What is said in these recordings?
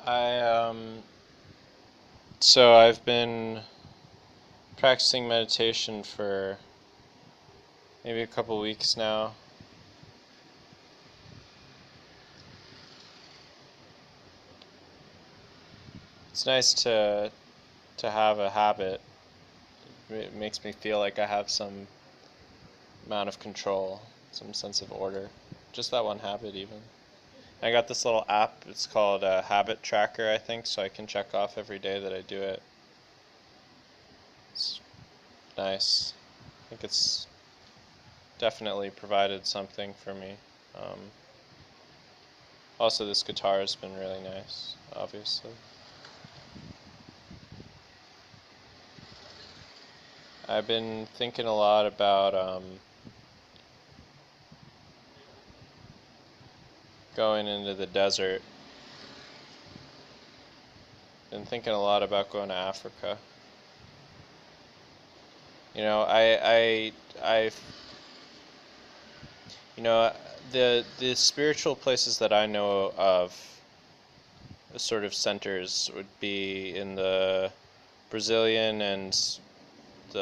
I so I've been practicing meditation for maybe a couple weeks now. It's nice to have a habit. It makes me feel like I have some amount of control, some sense of order. Just that one habit even. I got this little app. It's called Habit Tracker, I think, so I can check off every day that I do it. It's nice. I think it's definitely provided something for me. Um, Also, this guitar has been really nice, obviously. I've been thinking a lot about going into the desert. Been thinking a lot about going to Africa. You know, I, you know, the spiritual places that I know of, the sort of centers would be in the Brazilian and in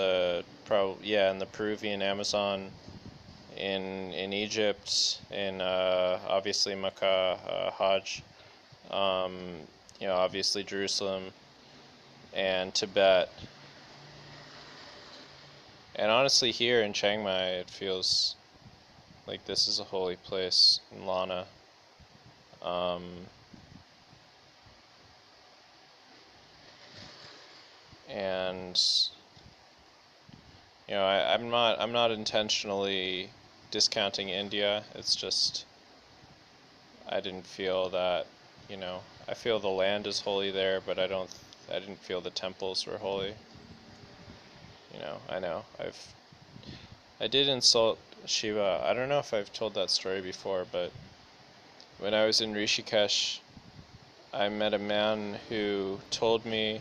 the Peruvian Amazon, in Egypt, in obviously Mecca, Hajj, um, obviously Jerusalem and Tibet. And honestly, here in Chiang Mai, it feels like this is a holy place in Lana. Um, and I'm not intentionally discounting India. It's just I didn't feel that, you know, I feel the land is holy there, but I didn't feel the temples were holy. I did insult Shiva. I don't know if I've told that story before, but when I was in Rishikesh, I met a man who told me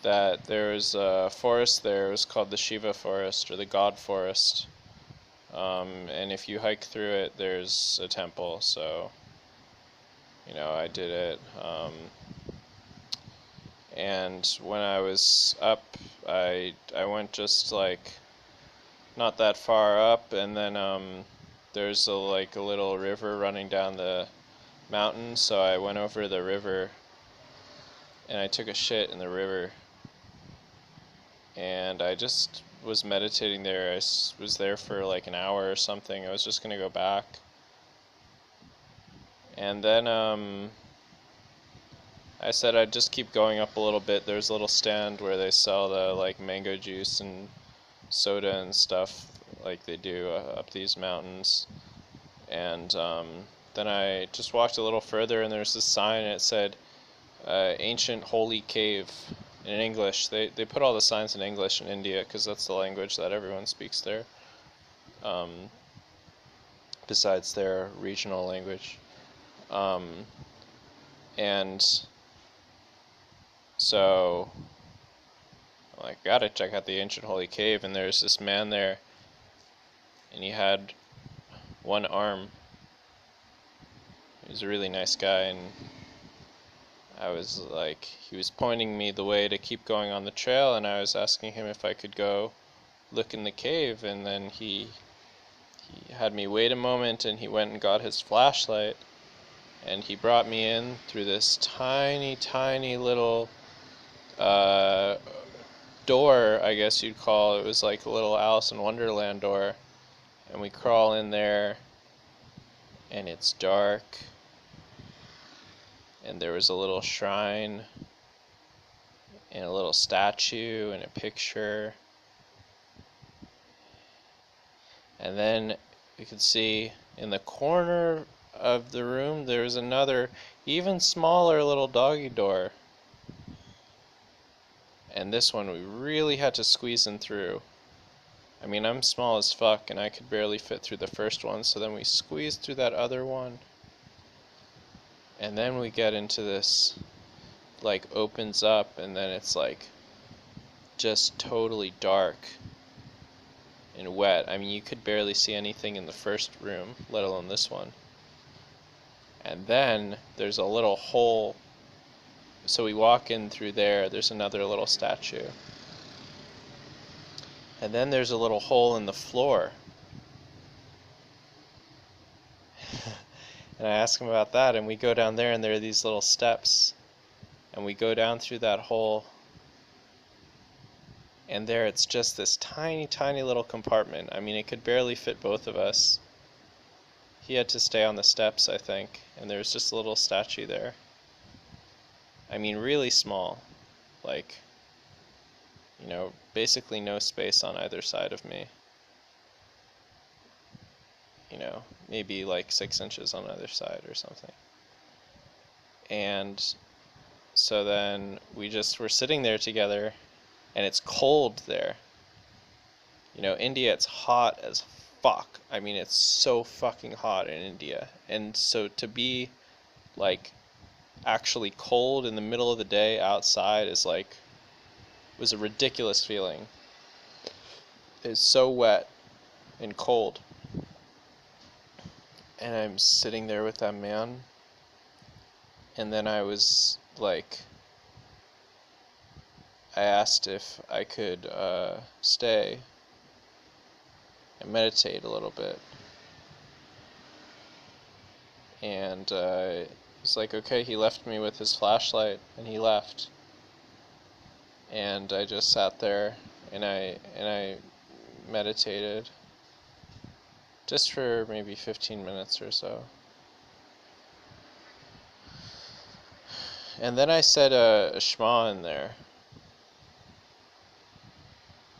that there was a forest there. It was called the Shiva Forest or the God Forest. And if you hike through it, there's a temple. So, I did it. And when I was up, I went just like not that far up, and then there's a little river running down the mountain, so I went over the river and I took a shit in the river, and I just was meditating there. Was there for like an hour or something. I was just gonna go back, and then I said I'd just keep going up a little bit. There's a little stand where they sell the like mango juice and soda and stuff like they do up these mountains. And then I just walked a little further, and there's this sign, and it said ancient holy cave in English. They put all the signs in English in India because that's the language that everyone speaks there, um, besides their regional language. Um, and so I'm like, gotta check out the ancient holy cave. And there's this man there, and he had one arm. He was a really nice guy, and I was like, he was pointing me the way to keep going on the trail, and I was asking him if I could go look in the cave, and then he had me wait a moment, and he went and got his flashlight, and he brought me in through this tiny, tiny little door, I guess you'd call it. It was like a little Alice in Wonderland door, and we crawl in there, and it's dark, and there was a little shrine and a little statue and a picture. And then we could see in the corner of the room there was another even smaller little doggy door. And this one we really had to squeeze in through. I mean, I'm small as fuck and I could barely fit through the first one, so then we squeezed through that other one. And then we get into this, like, opens up, and then it's like just totally dark and wet. I mean, you could barely see anything in the first room, let alone this one. And then there's a little hole so we walk in through there. There's another little statue. And then there's a little hole in the floor. And I ask him about that, and we go down there, and there are these little steps. And we go down through that hole, and there it's just this tiny, tiny little compartment. I mean, it could barely fit both of us. He had to stay on the steps, I think, and there's just a little statue there. I mean, really small. Like, you know, basically no space on either side of me. You know, maybe like 6 inches on either side or something. And so then we're sitting there together, and it's cold there. You know, India, it's hot as fuck. I mean, it's so fucking hot in India. And so to be, like, actually cold in the middle of the day outside was a ridiculous feeling. It's so wet and cold. And I'm sitting there with that man, and then I was like, I asked if I could stay and meditate a little bit. And he's like, okay. He left me with his flashlight, and he left. And I just sat there, and I meditated just for maybe 15 minutes or so. And then I said a Shema in there,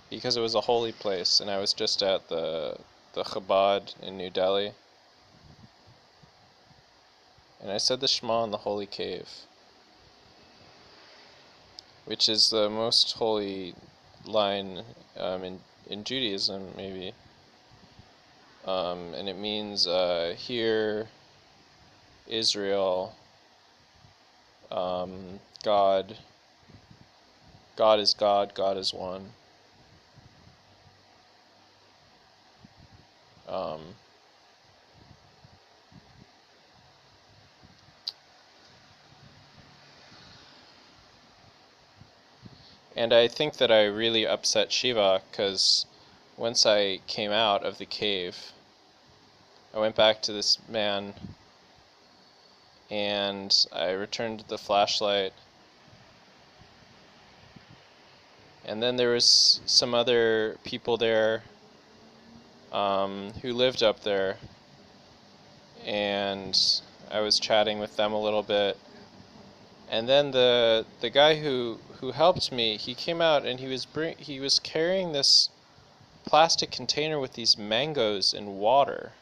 because it was a holy place, and I was just at the Chabad in New Delhi. And I said the Shema in the holy cave, which is the most holy line in Judaism, maybe. And it means, hear, Israel, God is God, God is one. And I think that I really upset Shiva, because once I came out of the cave, I went back to this man, and I returned the flashlight. And then there was some other people there who lived up there, and I was chatting with them a little bit. And then the guy who helped me, he came out, and he was carrying this plastic container with these mangoes and water.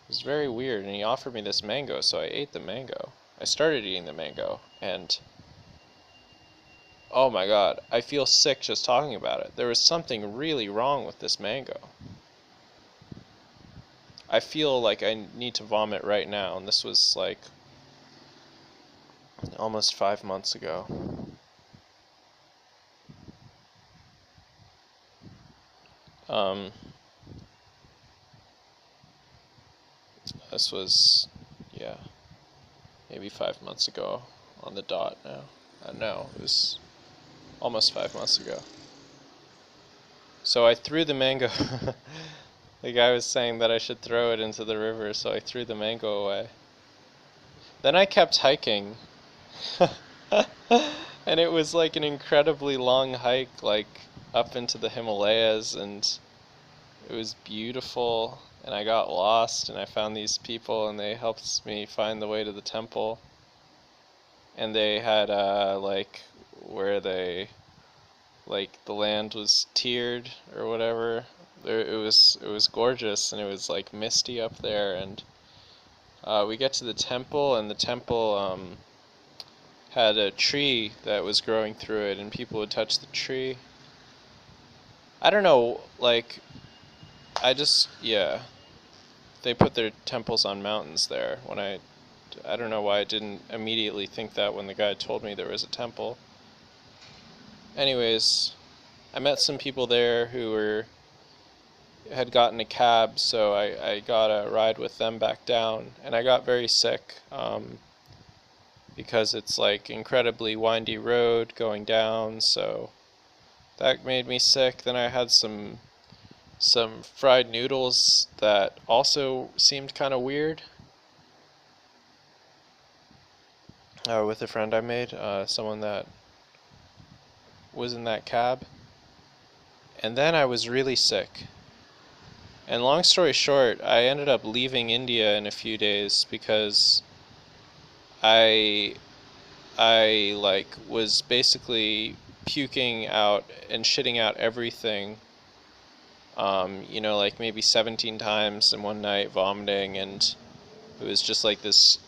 It was very weird, and he offered me this mango, so I ate the mango. I started eating the mango, and oh my god, I feel sick just talking about it. There was something really wrong with this mango. I feel like I need to vomit right now, and this was like almost 5 months ago. This was, yeah, maybe 5 months ago on the dot now. No, it was almost 5 months ago. So I threw the mango. The guy was saying that I should throw it into the river, so I threw the mango away. Then I kept hiking. And it was like an incredibly long hike, like up into the Himalayas, and it was beautiful. And I got lost, and I found these people, and they helped me find the way to the temple. And they had where they, like, the land was tiered or whatever. It was gorgeous, and it was like misty up there. And we get to the temple, and the temple had a tree that was growing through it, and people would touch the tree. I don't know, like, yeah. They put their temples on mountains there. I don't know why I didn't immediately think that when the guy told me there was a temple. Anyways, I met some people there who had gotten a cab, so I got a ride with them back down, and I got very sick. because it's like incredibly windy road going down, so that made me sick. Then I had some fried noodles that also seemed kind of weird with a friend I made, someone that was in that cab. And then I was really sick. And long story short, I ended up leaving India in a few days because I I like was basically puking out and shitting out everything. Like maybe 17 times in one night, vomiting, and it was just like this,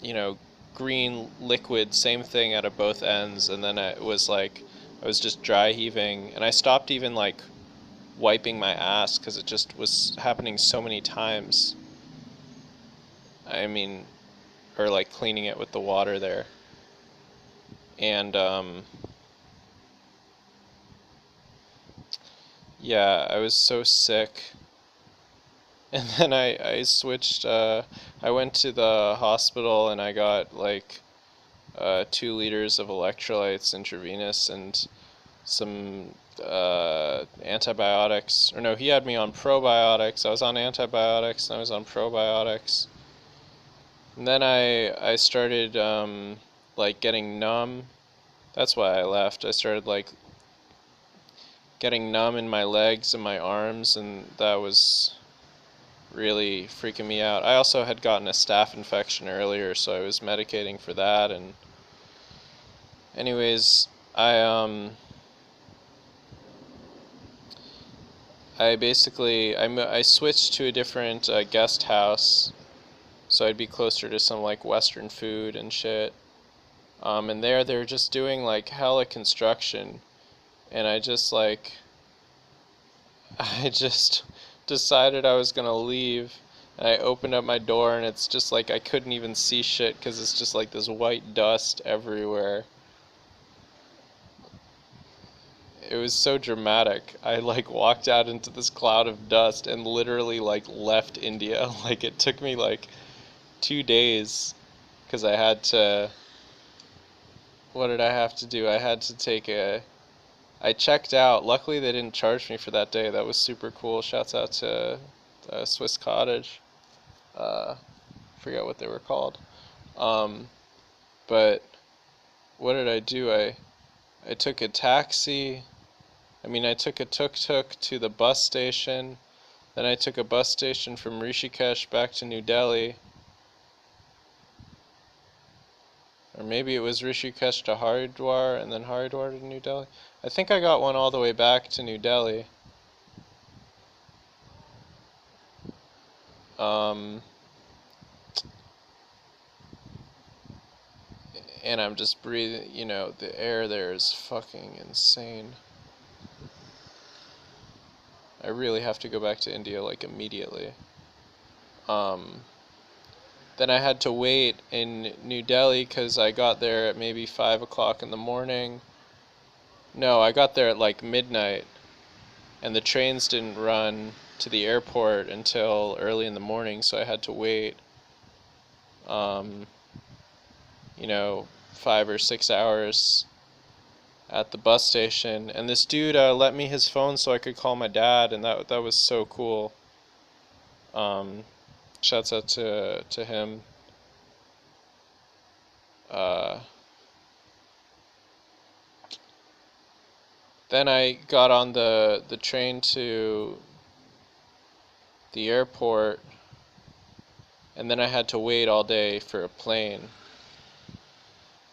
you know, green liquid, same thing out of both ends, and then it was like I was just dry heaving, and I stopped even like wiping my ass because it just was happening so many times. I mean, or like cleaning it with the water there. And yeah, I was so sick. And then I switched, I went to the hospital and I got like 2 liters of electrolytes intravenous and some antibiotics. Or no, he had me on probiotics. I was on antibiotics and I was on probiotics. And then I started like getting numb. That's why I left. I started like getting numb in my legs and my arms, and that was really freaking me out. I also had gotten a staph infection earlier, so I was medicating for that. And anyways, I basically I switched to a different guest house, so I'd be closer to some like Western food and shit. And there they're just doing like hella construction, and I just like I just decided I was gonna leave. And I opened up my door, and it's just like I couldn't even see shit because it's just like this white dust everywhere. It was so dramatic. I like walked out into this cloud of dust and literally like left India. Like it took me like 2 days because I had to. What did I have to do? I had to take a. I checked out. Luckily, they didn't charge me for that day. That was super cool. Shouts out to Swiss Cottage. Uh, forget what they were called. Um, but what did I do? I took a taxi. I took a tuk-tuk to the bus station. Then I took a bus station from Rishikesh back to New Delhi. Or maybe it was Rishikesh to Haridwar and then Haridwar to New Delhi. I think I got one all the way back to New Delhi. And I'm just breathing, the air there is fucking insane. I really have to go back to India like immediately. Then I had to wait in New Delhi because I got there at maybe 5 o'clock in the morning. No, I got there at like midnight, and the trains didn't run to the airport until early in the morning, so I had to wait, um, 5 or 6 hours at the bus station. And this dude let me his phone so I could call my dad, and that was so cool. Shouts out to him. Uh, then I got on the train to the airport, and then I had to wait all day for a plane.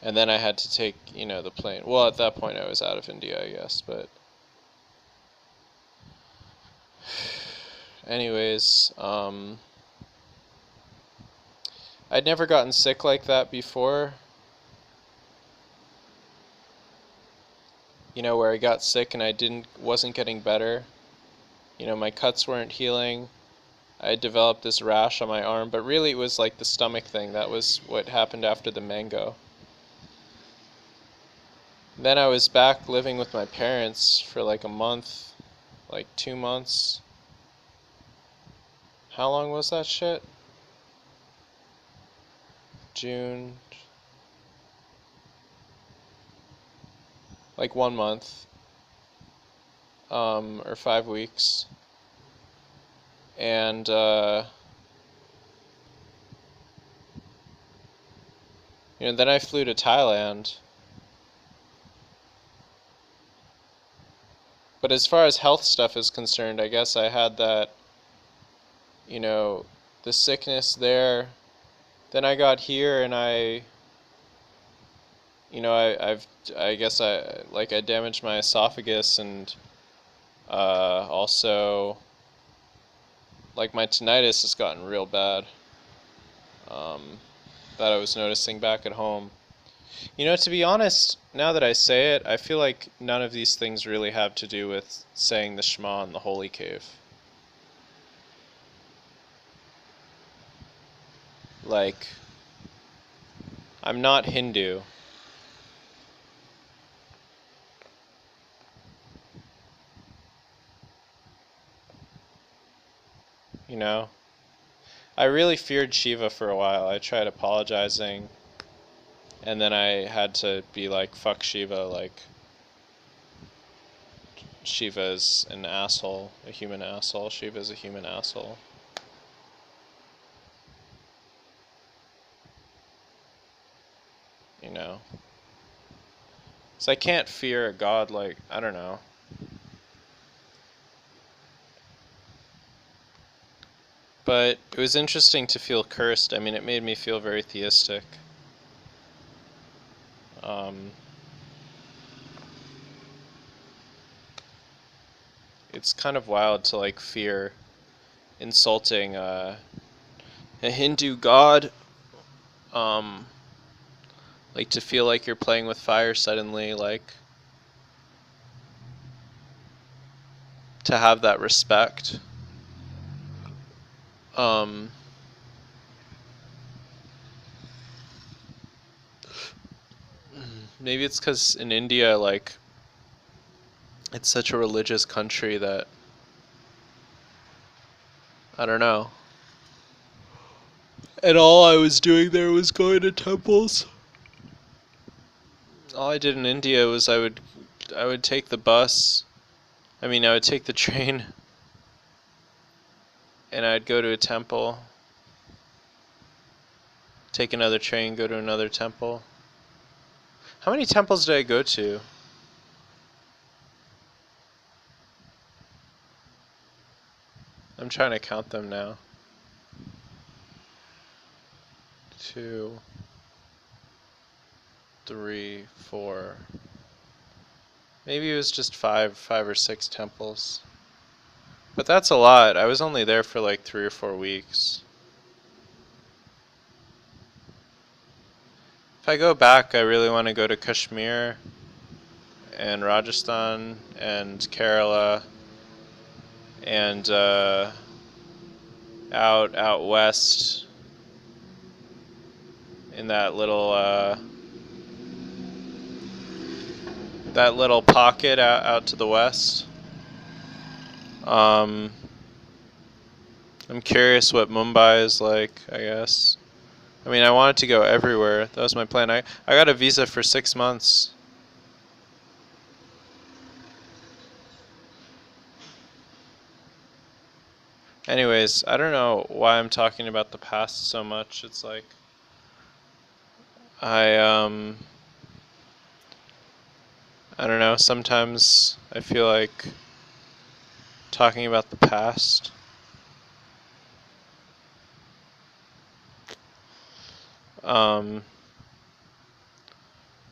And then I had to take, the plane. Well, at that point I was out of India, I guess, but anyways, I'd never gotten sick like that before. Where I got sick and I wasn't getting better. My cuts weren't healing. I had developed this rash on my arm, but really it was like the stomach thing. That was what happened after the mango. Then I was back living with my parents for like a month, like 2 months. How long was that shit? June, like 1 month, or 5 weeks, and then I flew to Thailand. But as far as health stuff is concerned, I guess I had that, the sickness there. Then I got here and I guess I damaged my esophagus, and also like my tinnitus has gotten real bad. That I was noticing back at home. To be honest, now that I say it, I feel like none of these things really have to do with saying the Shema in the Holy Cave. Like, I'm not Hindu. I really feared Shiva for a while. I tried apologizing, and then I had to be like, fuck Shiva, like, Shiva's an asshole, a human asshole. Shiva's a human asshole. So I can't fear a god like, I don't know. But it was interesting to feel cursed. I mean, it made me feel very theistic. It's kind of wild to like fear insulting a Hindu god. Like to feel like you're playing with fire suddenly, like to have that respect. Maybe it's because in India, like, it's such a religious country that, I don't know. And all I was doing there was going to temples. All I did in India was I would take the bus. I would take the train. And I'd go to a temple. Take another train, go to another temple. How many temples did I go to? I'm trying to count them now. 2, 3, 4. Maybe it was just 5 or 6 temples. But that's a lot. I was only there for like 3 or 4 weeks. If I go back, I really want to go to Kashmir and Rajasthan and Kerala and out west in that little pocket out to the west. I'm curious what Mumbai is like, I guess. I wanted to go everywhere. That was my plan. I got a visa for 6 months. Anyways, I don't know why I'm talking about the past so much. It's like I don't know, sometimes I feel like talking about the past.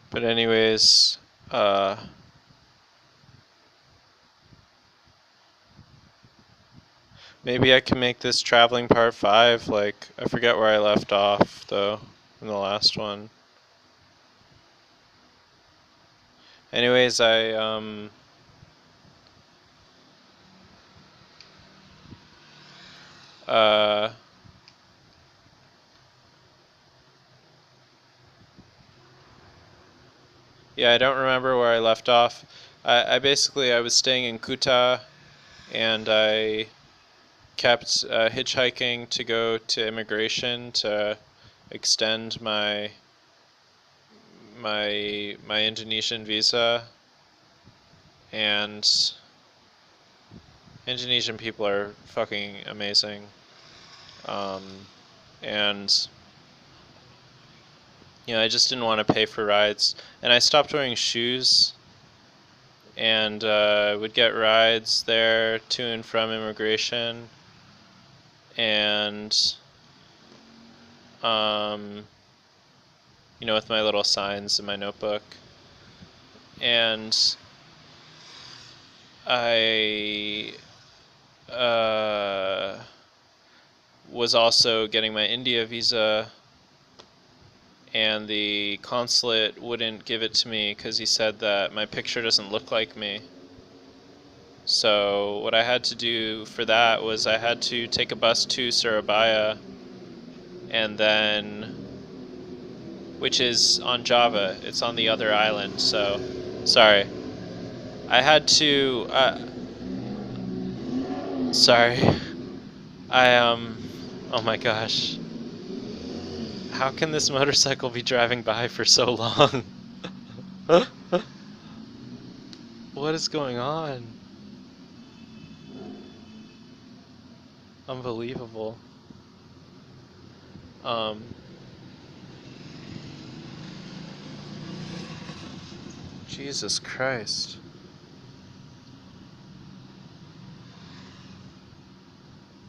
But anyways, maybe I can make this traveling part 5, like, I forget where I left off, though, in the last one. Anyways, yeah, I don't remember where I left off. I was staying in Kuta, and I kept hitchhiking to go to immigration to extend my Indonesian visa, and Indonesian people are fucking amazing. And I just didn't want to pay for rides, and I stopped wearing shoes, and would get rides there to and from immigration, and with my little signs in my notebook, and I was also getting my India visa, and the consulate wouldn't give it to me because he said that my picture doesn't look like me. So what I had to do for that was I had to take a bus to Surabaya, and then, which is on Java, it's on the other island, so, sorry. I had to, sorry. Oh my gosh. How can this motorcycle be driving by for so long? What is going on? Unbelievable. Jesus Christ.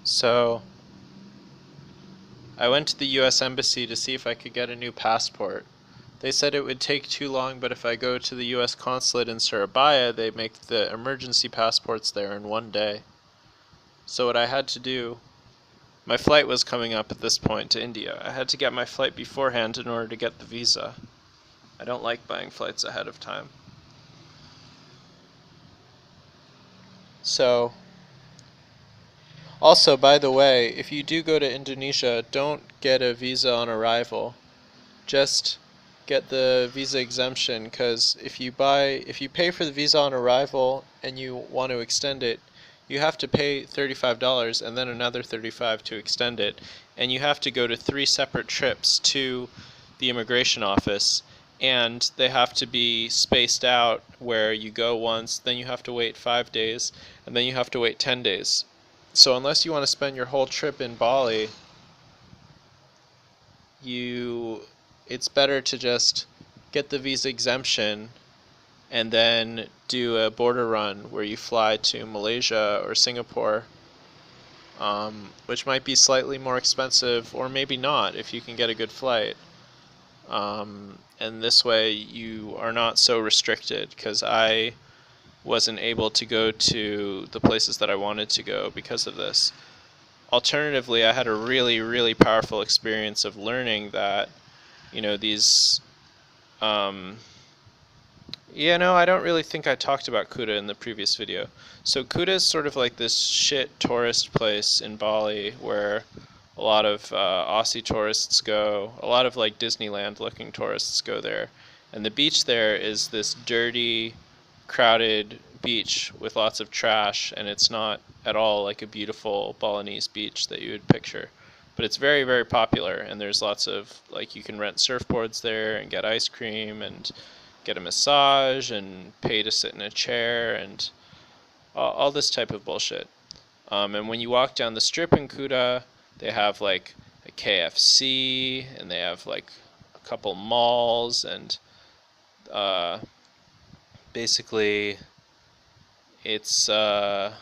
So, I went to the US Embassy to see if I could get a new passport. They said it would take too long, but if I go to the US consulate in Surabaya, they make the emergency passports there in one day. So what I had to do, my flight was coming up at this point to India. I had to get my flight beforehand in order to get the visa. I don't like buying flights ahead of time. So, also, by the way, if you do go to Indonesia, don't get a visa on arrival. Just get the visa exemption, because if you pay for the visa on arrival and you want to extend it, you have to pay $35 and then another $35 to extend it, and you have to go to 3 separate trips to the immigration office, and they have to be spaced out, where you go once, then you have to wait 5 days, and then you have to wait 10 days. So unless you want to spend your whole trip in Bali, it's better to just get the visa exemption and then do a border run where you fly to Malaysia or Singapore, which might be slightly more expensive, or maybe not if you can get a good flight. And this way you are not so restricted, because I wasn't able to go to the places that I wanted to go because of this. Alternatively, I had a really, really powerful experience of learning that, these, I don't really think I talked about Kuta in the previous video. So Kuta is sort of like this shit tourist place in Bali where a lot of Aussie tourists go, a lot of like Disneyland looking tourists go there. And the beach there is this dirty, crowded beach with lots of trash, and it's not at all like a beautiful Balinese beach that you would picture. But it's very, very popular, and there's lots of, like, you can rent surfboards there and get ice cream and get a massage and pay to sit in a chair and all this type of bullshit. And when you walk down the strip in Kuta, they have like a KFC, and they have like a couple malls, and basically it's I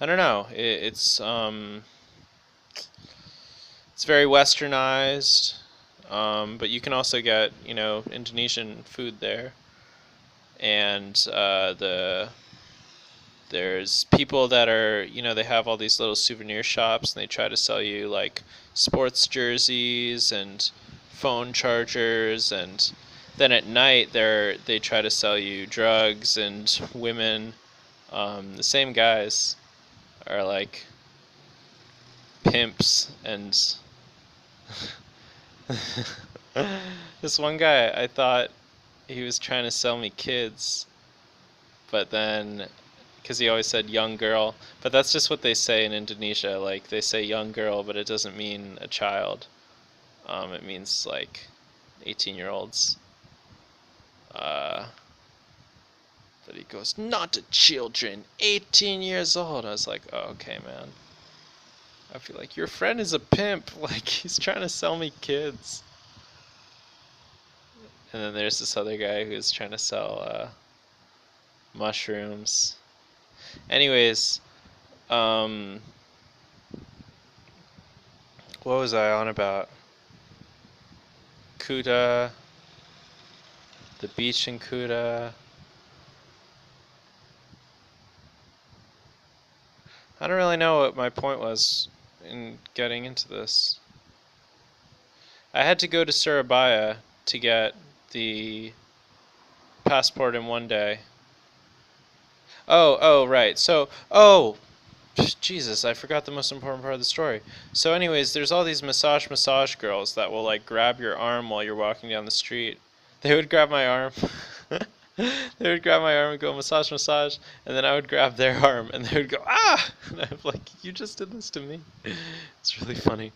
don't know, it's very westernized, but you can also get Indonesian food there, and there's people that are, they have all these little souvenir shops, and they try to sell you like sports jerseys and phone chargers, and then at night they try to sell you drugs and women. The same guys are like pimps, and this one guy, I thought he was trying to sell me kids, but then, because he always said young girl, but that's just what they say in Indonesia, like they say young girl, but it doesn't mean a child. It means like 18-year-olds. That he goes, not to children, 18 years old. I was like, oh, okay, man. I feel like your friend is a pimp. Like, he's trying to sell me kids. And then there's this other guy who's trying to sell mushrooms. Anyways, what was I on about? Kuta, the beach in Kuta. I don't really know what my point was in getting into this. I had to go to Surabaya to get the passport in one day. Oh, right. So, Jesus, I forgot the most important part of the story. So anyways, there's all these massage girls that will like grab your arm while you're walking down the street. They would grab my arm. They would grab my arm and go massage, and then I would grab their arm and they would go, ah! And I'm like, you just did this to me. It's really funny.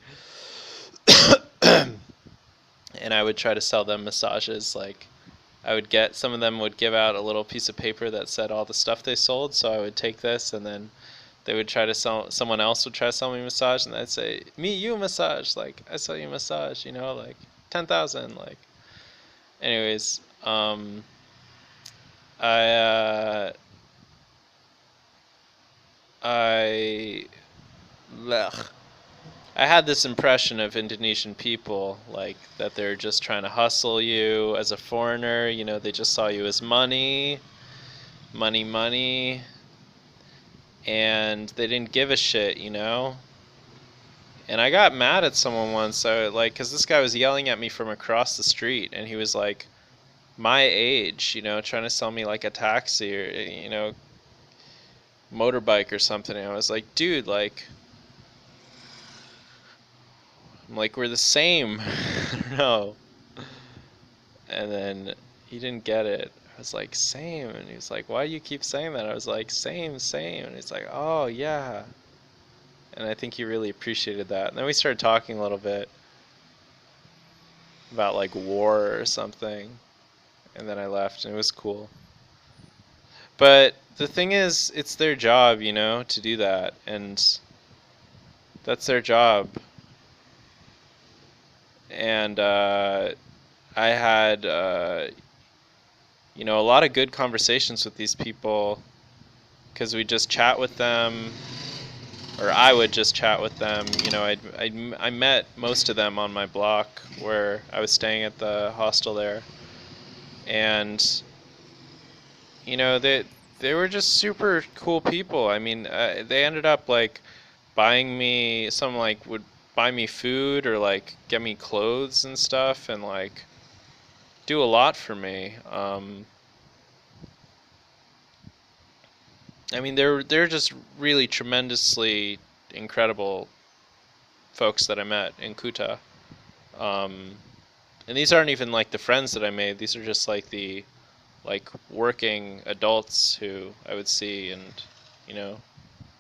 And I would try to sell them massages. Like, I would get, some of them would give out a little piece of paper that said all the stuff they sold, so I would take this, and then they would try to sell, someone else would try to sell me a massage, and I'd say, me, you massage, like, I sell you a massage, you know, like, 10,000, like, anyways, I had this impression of Indonesian people, like, that they're just trying to hustle you as a foreigner, you know, they just saw you as money, and they didn't give a shit, you know? And I got mad at someone once, because this guy was yelling at me from across the street, and he was like, my age, you know, trying to sell me like a taxi or, you know, motorbike or something, and I was like, dude, like, I'm like, we're the same. I don't know. And then he didn't get it. I was like, same. And he was like, why do you keep saying that? I was like, same. And he's like, oh, yeah. And I think he really appreciated that. And then we started talking a little bit about like war or something. And then I left, and it was cool. But the thing is, it's their job, you know, to do that. And that's their job. And I had, you know, a lot of good conversations with these people, because we just chat with them, or I would just chat with them. You know, I met most of them on my block where I was staying at the hostel there, and you know, they were just super cool people. I mean, they ended up like buying me, some like would buy me food or like get me clothes and stuff, and like do a lot for me. I mean, they're just really tremendously incredible folks that I met in Kuta. And these aren't even like the friends that I made. These are just like the working adults who I would see, and you know,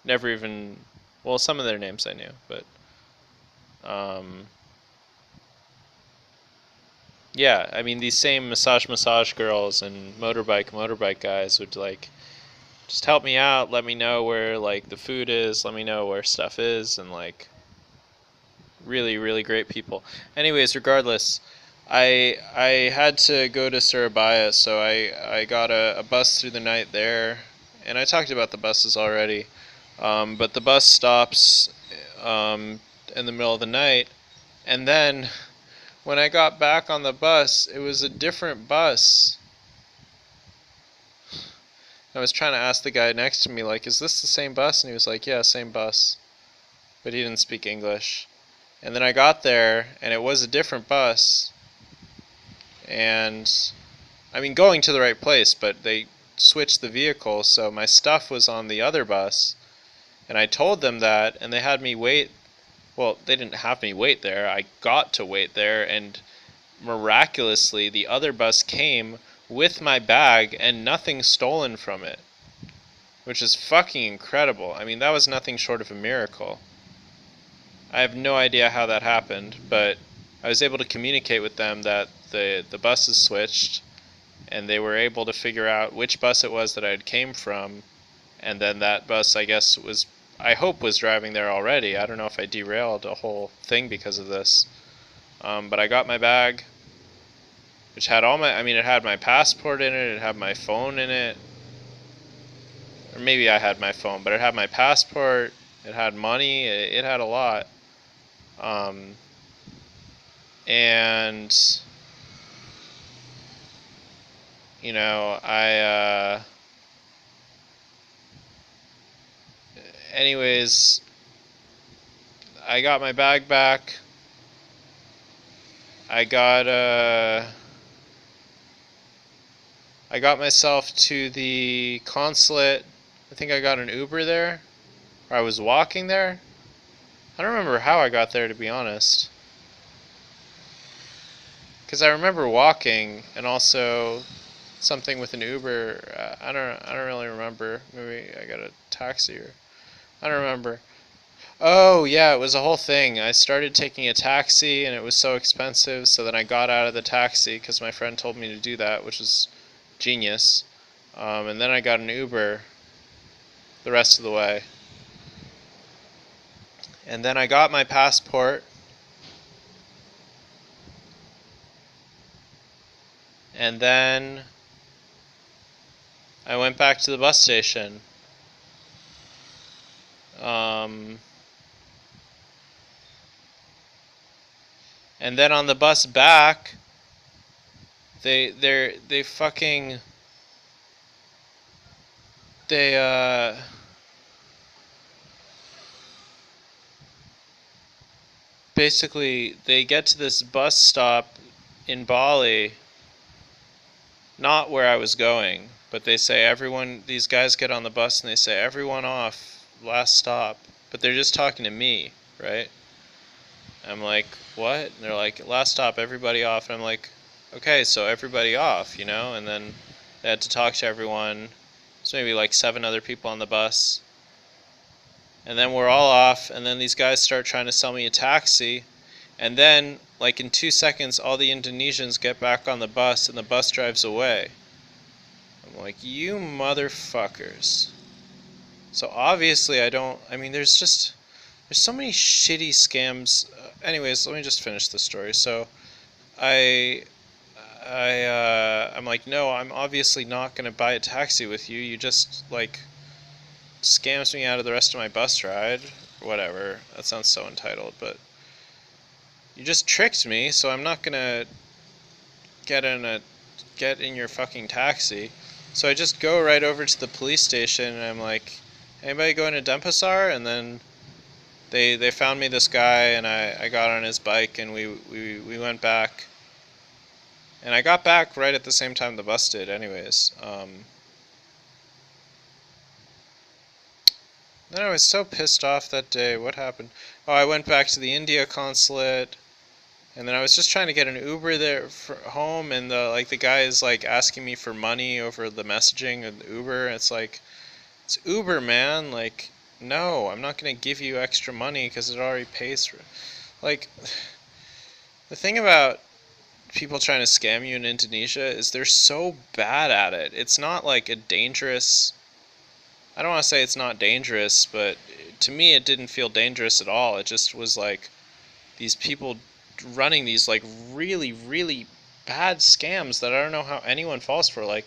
never even, well, some of their names I knew, but yeah, I mean, these same massage girls and motorbike guys would like just help me out, let me know where like the food is, let me know where stuff is, and like really great people. Anyways, regardless, I had to go to Surabaya, so I got a bus through the night there, and I talked about the buses already, but the bus stops in the middle of the night, and then when I got back on the bus, it was a different bus. I was trying to ask the guy next to me, like, is this the same bus? And he was like, yeah, same bus. But he didn't speak English. And then I got there, and it was a different bus. And, I mean, going to the right place, but they switched the vehicle, so my stuff was on the other bus. And I told them that, and they had me wait. Well, they didn't have me wait there. I got to wait there, and miraculously, the other bus came with my bag and nothing stolen from it, which is fucking incredible. I mean, that was nothing short of a miracle. I have no idea how that happened, but I was able to communicate with them that the buses switched, and they were able to figure out which bus it was that I had came from, and then that bus, I guess, I hope was driving there already. I don't know if I derailed a whole thing because of this. But I got my bag, which had it had my passport in it, it had my phone in it, or maybe I had my phone, but it had my passport, it had money, it had a lot. And you know, anyways, I got my bag back. I got myself to the consulate. I think I got an Uber there, or I was walking there. I don't remember how I got there, to be honest, because I remember walking and also something with an Uber. I don't really remember. Maybe I got a taxi, or I don't remember. Oh yeah, it was a whole thing. I started taking a taxi and it was so expensive, so then I got out of the taxi because my friend told me to do that, which is genius. And then I got an Uber the rest of the way. And then I got my passport. And then I went back to the bus station. And then on the bus back, they fucking basically they get to this bus stop in Bali, not where I was going, but they say everyone, these guys get on the bus and they say everyone off, last stop, but they're just talking to me, right? I'm like, what? And they're like, last stop, everybody off. And I'm like, okay, so everybody off, you know? And then they had to talk to everyone. There's maybe like 7 other people on the bus. And then we're all off, and then these guys start trying to sell me a taxi. And then, like in 2 seconds, all the Indonesians get back on the bus, and the bus drives away. I'm like, you motherfuckers. So obviously there's so many shitty scams. Anyways, let me just finish the story. So I'm like, no, I'm obviously not going to buy a taxi with you. You just, like, scams me out of the rest of my bus ride. Or whatever. That sounds so entitled, but you just tricked me, so I'm not going to get in your fucking taxi. So I just go right over to the police station, and I'm like, anybody going to Denpasar? And then they found me this guy, and I got on his bike, and we went back. And I got back right at the same time the bus did, anyways. Then I was so pissed off that day. What happened? Oh, I went back to the India consulate, and then I was just trying to get an Uber there for home, and the guy is like asking me for money over the messaging of the Uber. And it's like, it's Uber, man. Like, no, I'm not gonna give you extra money because it already pays for it. Like, the thing about people trying to scam you in Indonesia is they're so bad at it. It's not like a dangerous. I don't want to say it's not dangerous, but to me it didn't feel dangerous at all. It just was like these people running these like really, really bad scams that I don't know how anyone falls for. Like,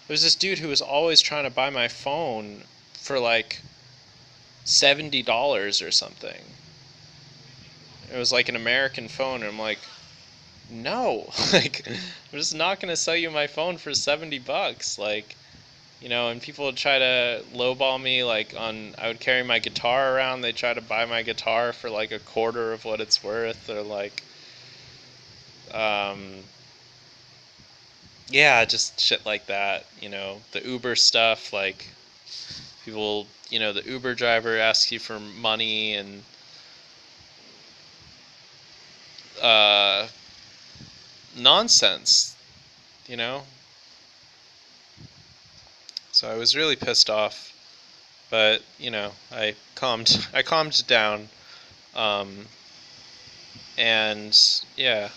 there's this dude who was always trying to buy my phone for like $70 or something. It was like an American phone, and I'm like, no, like, I'm just not gonna sell you my phone for $70. Like, you know, and people would try to lowball me, like, I would carry my guitar around, they'd try to buy my guitar for like a quarter of what it's worth, or like, yeah, just shit like that, you know, the Uber stuff, like, people, you know, the Uber driver asks you for money, and, nonsense, you know? So I was really pissed off, but, you know, I calmed down, and, yeah,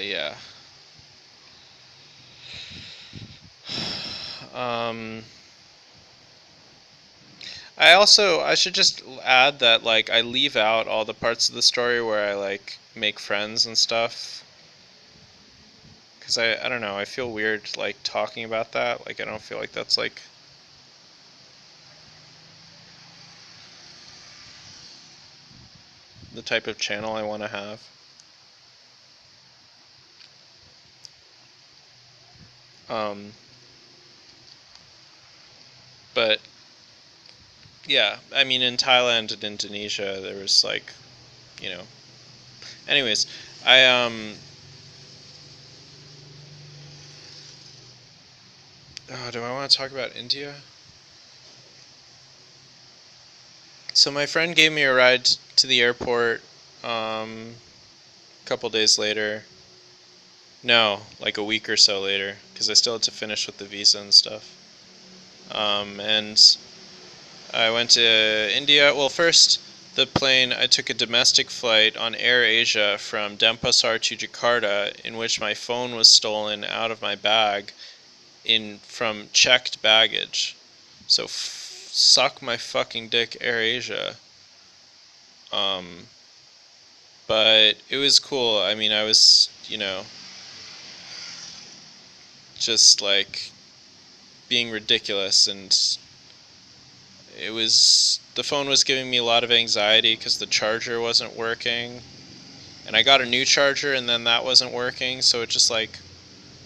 Yeah. Um, I should just add that like I leave out all the parts of the story where I like make friends and stuff because I don't know, I feel weird like talking about that. Like I don't feel like that's like the type of channel I want to have. Um, but yeah, I mean in Thailand and Indonesia there was like, you know. Anyways, I oh, do I want to talk about India? So my friend gave me a ride to the airport a couple days later. No, like a week or so later, because I still had to finish with the visa and stuff. And I went to India. Well, first, the plane, I took a domestic flight on Air Asia from Denpasar to Jakarta, in which my phone was stolen out of my bag from checked baggage. So suck my fucking dick, Air Asia. Um, but it was cool. I mean, I was, just like being ridiculous, and the phone was giving me a lot of anxiety because the charger wasn't working, and I got a new charger and then that wasn't working, so it just like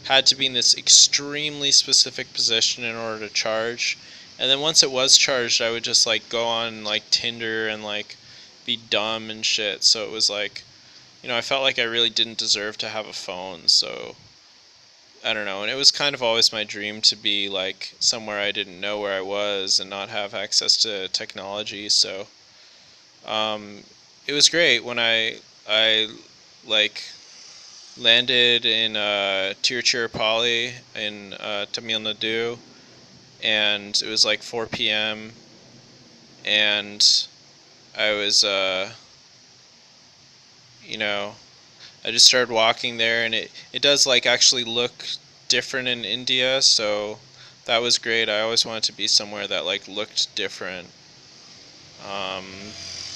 had to be in this extremely specific position in order to charge. And then once it was charged, I would just like go on like Tinder and like be dumb and shit. So it was like, I felt like I really didn't deserve to have a phone. So I don't know. And it was kind of always my dream to be like somewhere I didn't know where I was and not have access to technology. So um, it was great when I like landed in Tiruchirappalli in Tamil Nadu, and it was like 4 p.m. and I was you know I just started walking there, and it does like actually look different in India, so that was great. I always wanted to be somewhere that like looked different. Um,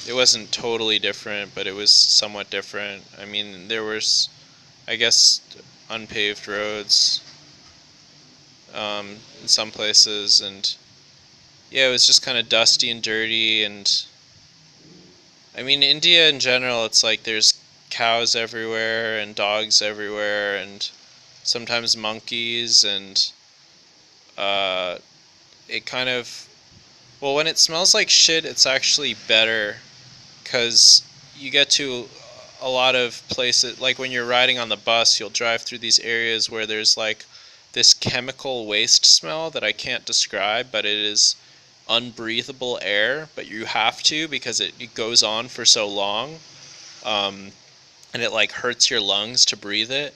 it wasn't totally different, but it was somewhat different. I mean, there was, I guess, unpaved roads in some places, and yeah, it was just kind of dusty and dirty. And I mean, India in general, it's like there's cows everywhere and dogs everywhere, and sometimes monkeys, and uh, it kind of, well, when it smells like shit, it's actually better because you get to a lot of places. Like when you're riding on the bus, you'll drive through these areas where there's like this chemical waste smell that I can't describe, but it is unbreathable air, but you have to because it goes on for so long, um, and it like hurts your lungs to breathe it.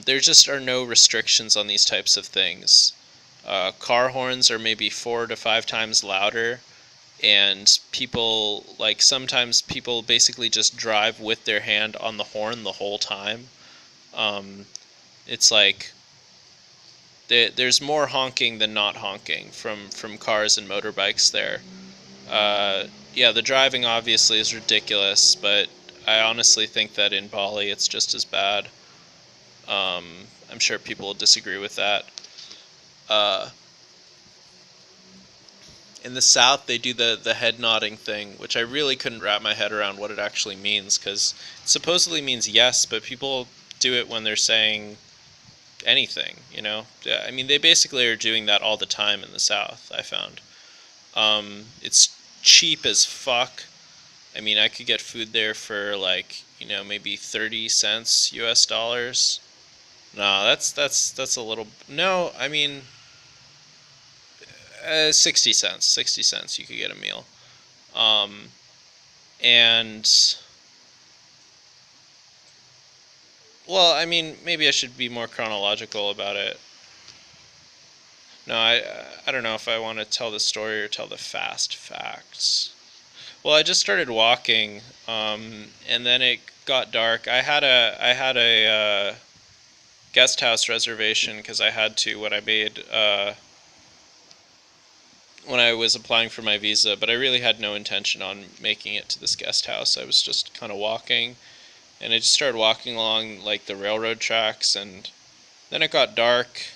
There just are no restrictions on these types of things. Car horns are maybe 4 to 5 times louder, and people, like, sometimes people basically just drive with their hand on the horn the whole time. Um, it's like there's more honking than not honking from cars and motorbikes there. Uh, yeah, the driving obviously is ridiculous, but I honestly think that in Bali it's just as bad. I'm sure people will disagree with that. Uh, in the South, they do the head nodding thing, which I really couldn't wrap my head around what it actually means, because it supposedly means yes, but people do it when they're saying anything. Yeah, I mean, they basically are doing that all the time in the South, I found. It's cheap as fuck. I mean, I could get food there for like, maybe 30 cents US dollars. No, that's a little. No, I mean, 60 cents. 60 cents you could get a meal. Um, and well, I mean, maybe I should be more chronological about it. No, I don't know if I want to tell the story or tell the fast facts. Well, I just started walking, and then it got dark. I had a guest house reservation because I had to when I was applying for my visa, but I really had no intention on making it to this guest house. I was just kind of walking, and I just started walking along like the railroad tracks, and then it got dark,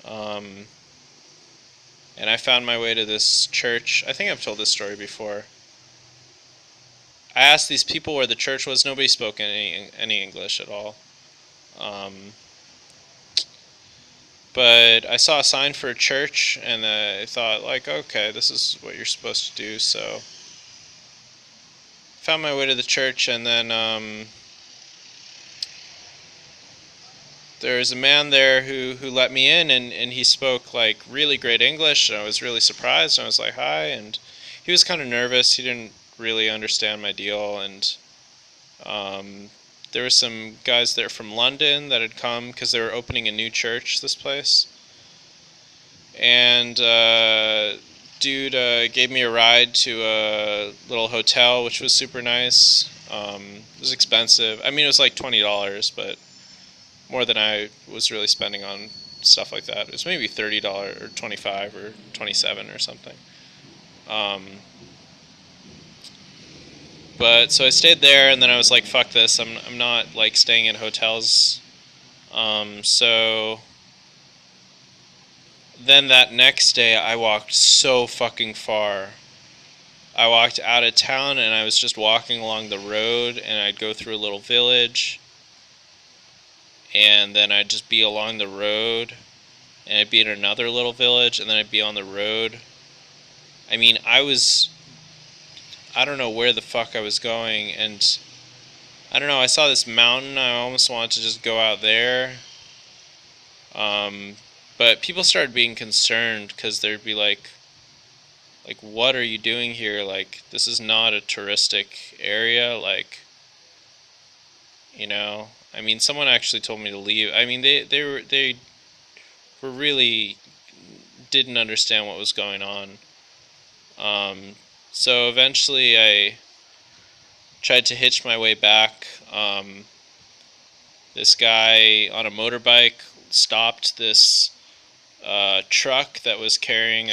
um, and I found my way to this church. I think I've told this story before. I asked these people where the church was. Nobody spoke any English at all. Um, but I saw a sign for a church, and I thought, like, okay, this is what you're supposed to do. So found my way to the church, and then there was a man there who let me in, and he spoke like really great English, and I was really surprised. And I was like, hi, and he was kind of nervous. He didn't really understand my deal, and there were some guys there from London that had come because they were opening a new church, this place. And dude gave me a ride to a little hotel, which was super nice. It was expensive. I mean, it was like $20, but more than I was really spending on stuff like that. It was maybe $30 or $25 or $27 or something. But so I stayed there, and then I was like, fuck this. I'm not like staying in hotels. So then that next day I walked so fucking far. I walked out of town, and I was just walking along the road, and I'd go through a little village, and then I'd just be along the road, and I'd be in another little village, and then I'd be on the road. I mean, I don't know where the fuck I was going, and I don't know, I saw this mountain, I almost wanted to just go out there. But people started being concerned because they'd be like, what are you doing here? Like, this is not a touristic area. Like, you know, I mean, someone actually told me to leave. I mean, they were really didn't understand what was going on. So eventually I tried to hitch my way back. This guy on a motorbike stopped this truck that was carrying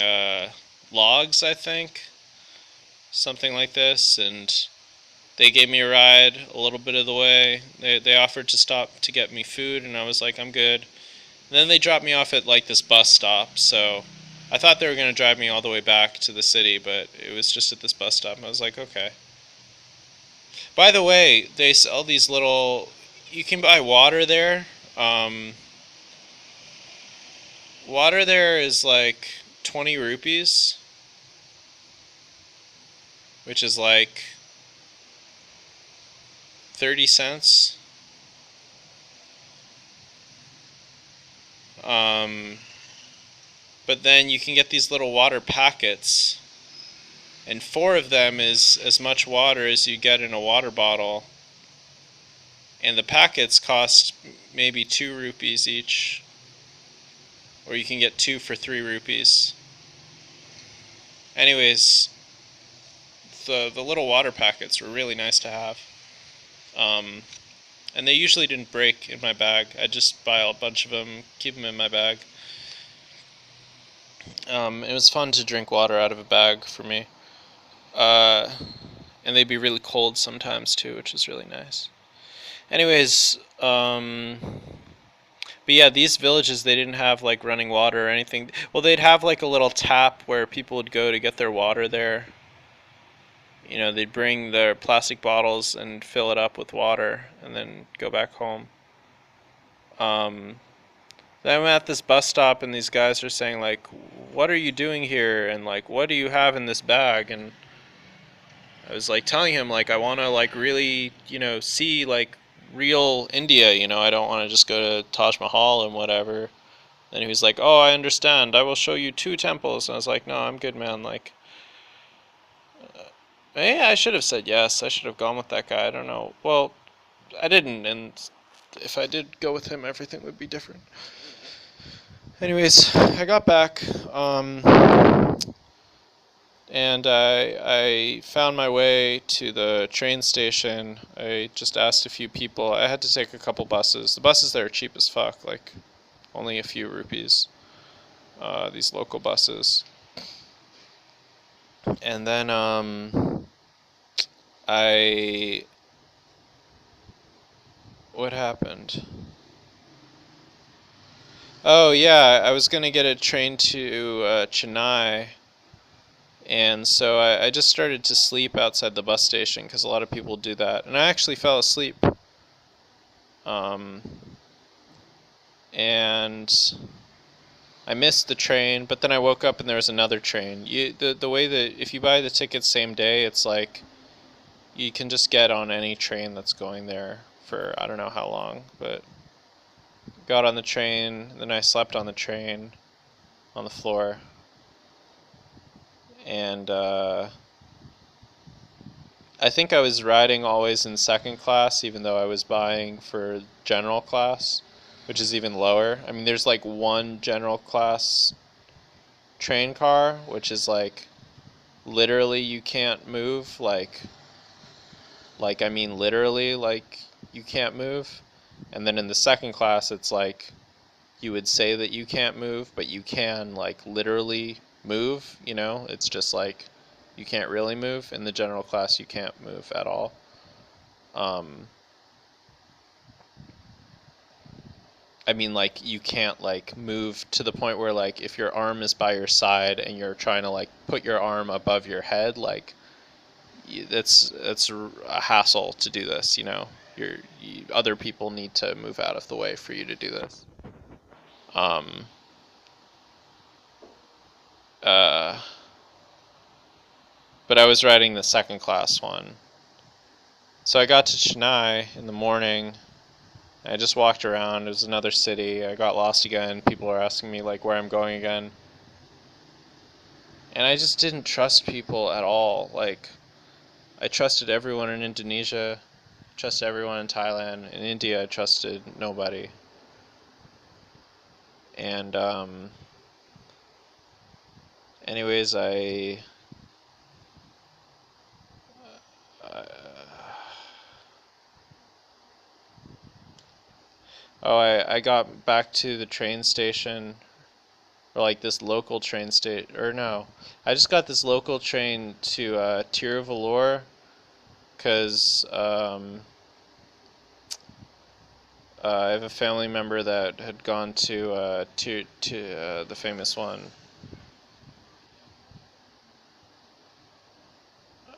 logs, I think, something like this, and they gave me a ride a little bit of the way. They offered to stop to get me food, and I was like, I'm good. And then they dropped me off at like this bus stop, so I thought they were going to drive me all the way back to the city, but it was just at this bus stop, and I was like, okay. By the way, they sell these little, you can buy water there. Water there is like 20 rupees, which is like 30 cents. But then you can get these little water packets, and 4 of them is as much water as you get in a water bottle. And the packets cost maybe 2 rupees each, or you can get 2 for 3 rupees. Anyways, the little water packets were really nice to have. And they usually didn't break in my bag. I just buy a bunch of them, keep them in my bag. It was fun to drink water out of a bag for me. And they'd be really cold sometimes too, which was really nice. Anyways, but yeah, these villages, they didn't have like running water or anything. Well, they'd have like a little tap where people would go to get their water there. You know, they'd bring their plastic bottles and fill it up with water and then go back home. Then I'm at this bus stop, and these guys are saying like, what are you doing here? And like, what do you have in this bag? And I was like telling him like, I want to like really, you know, see like real India, you know, I don't want to just go to Taj Mahal and whatever. Then he was like, oh, I understand, I will show you 2 temples. And I was like, no, I'm good, man. Like, yeah, I should have said yes. I should have gone with that guy. I don't know. Well, I didn't, and if I did go with him, everything would be different. Anyways, I got back. And I found my way to the train station. I just asked a few people. I had to take a couple buses. The buses there are cheap as fuck, like only a few rupees. These local buses. And then I what happened? Oh yeah, I was gonna get a train to Chennai, and so I just started to sleep outside the bus station because a lot of people do that, and I actually fell asleep. Um, and I missed the train, but then I woke up and there was another train. The way that if you buy the ticket same day, it's like you can just get on any train that's going there for I don't know how long, but got on the train, then I slept on the train on the floor, and I think I was riding always in second class, even though I was buying for general class, which is even lower. I mean, there's like one general class train car, which is like literally you can't move, like I mean literally like you can't move. And then in the second class, it's like you would say that you can't move, but you can like literally move, you know? It's just like you can't really move. In the general class, you can't move at all. Um, I mean, like, you can't, like, move to the point where, like, if your arm is by your side and you're trying to, like, put your arm above your head, like, that's a hassle to do this, you know? Other people need to move out of the way for you to do this. Um, uh, but I was riding the second class one. So I got to Chennai in the morning. I just walked around. It was another city. I got lost again. People were asking me like where I'm going again. And I just didn't trust people at all. Like I trusted everyone in Indonesia, trusted everyone in Thailand. In India, I trusted nobody. And anyways, uh, I got back to the train station, or like this local train station, or no, I just got this local train to Tiruvallur, because I have a family member that had gone to the famous one.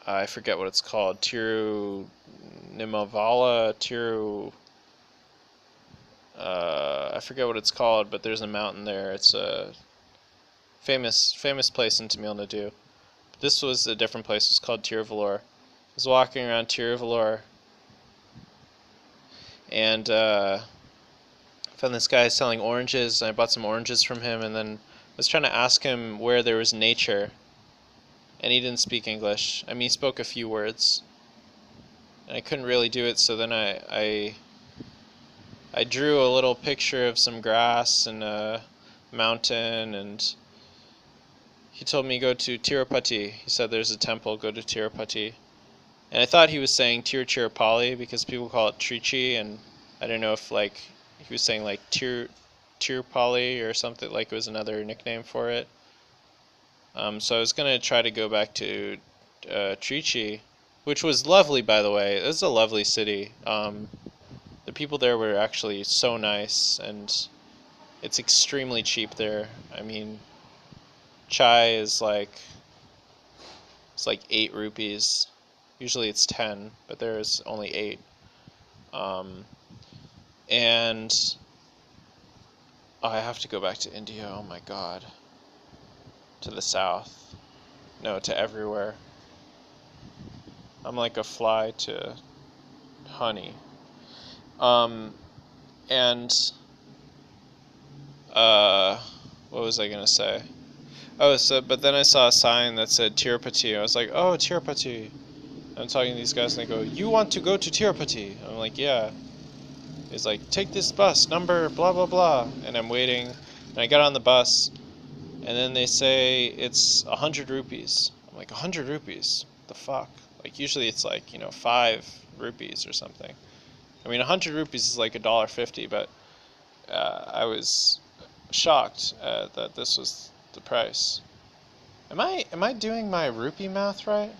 I forget what it's called. Nimmavala, I forget what it's called, but there's a mountain there. It's a famous place in Tamil Nadu. This was a different place. It's called Tiruvallur. I was walking around Tiruvallur, and found this guy selling oranges. And I bought some oranges from him, and then I was trying to ask him where there was nature, and he didn't speak English. I mean, he spoke a few words, and I couldn't really do it. So then I drew a little picture of some grass and a mountain, and he told me go to Tirupati. He said there's a temple, go to Tirupati. And I thought he was saying Tiruchirappalli because people call it Trichy, and I don't know if like he was saying like Tirupalli or something, like it was another nickname for it. So I was gonna try to go back to Trichy, which was lovely, by the way. It was a lovely city. The people there were actually so nice, and it's extremely cheap there. I mean, chai is like it's like 8 rupees. Usually it's 10, but there's only 8. Um, and I have to go back to India. Oh my God, to the south. No, to everywhere. I'm like a fly to honey. And what was I gonna say? Oh, so but then I saw a sign that said Tirupati. I was like, oh, Tirupati. I'm talking to these guys, and they go, you want to go to Tirupati? I'm like, yeah. He's like, take this bus, number blah blah blah. And I'm waiting, and I get on the bus, and then they say it's 100 rupees. I'm like, 100 rupees? The fuck? Like, usually it's like, 5 rupees or something. I mean, 100 rupees is like $1.50, but I was shocked that this was the price. Am I doing my rupee math right?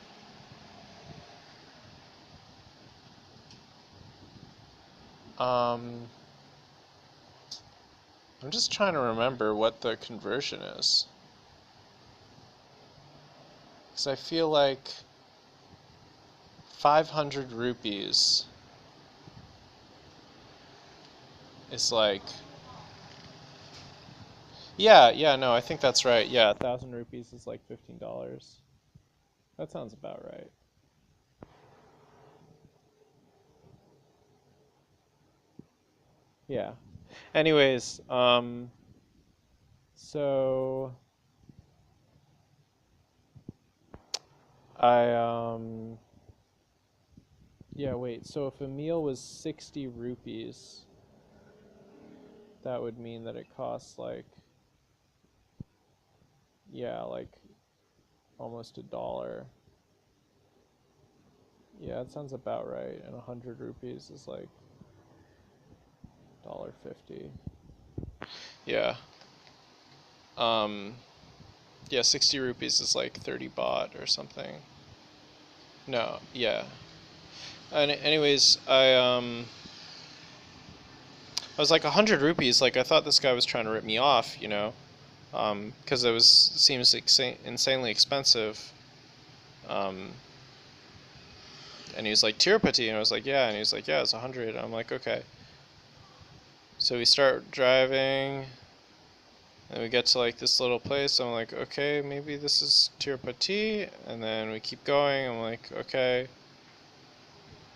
I'm just trying to remember what the conversion is. Because I feel like 500 rupees is like... Yeah, no, I think that's right. Yeah, 1,000 rupees is like $15. That sounds about right. Yeah. Anyways, so I yeah, wait. So if a meal was 60 rupees, that would mean that it costs like, yeah, like almost $1. Yeah, that sounds about right. And 100 rupees is like $1.50. Yeah. Um, yeah, 60 rupees is like 30 baht or something. No, yeah. Anyways, I was like 100 rupees. Like I thought this guy was trying to rip me off, because it seems insanely expensive. Um, and he was like Tirupati, and I was like, yeah, and he was like, yeah, it's 100. And I'm like, okay. So we start driving, and we get to like this little place. I'm like, okay, maybe this is Tirupati, and then we keep going. I'm like, okay.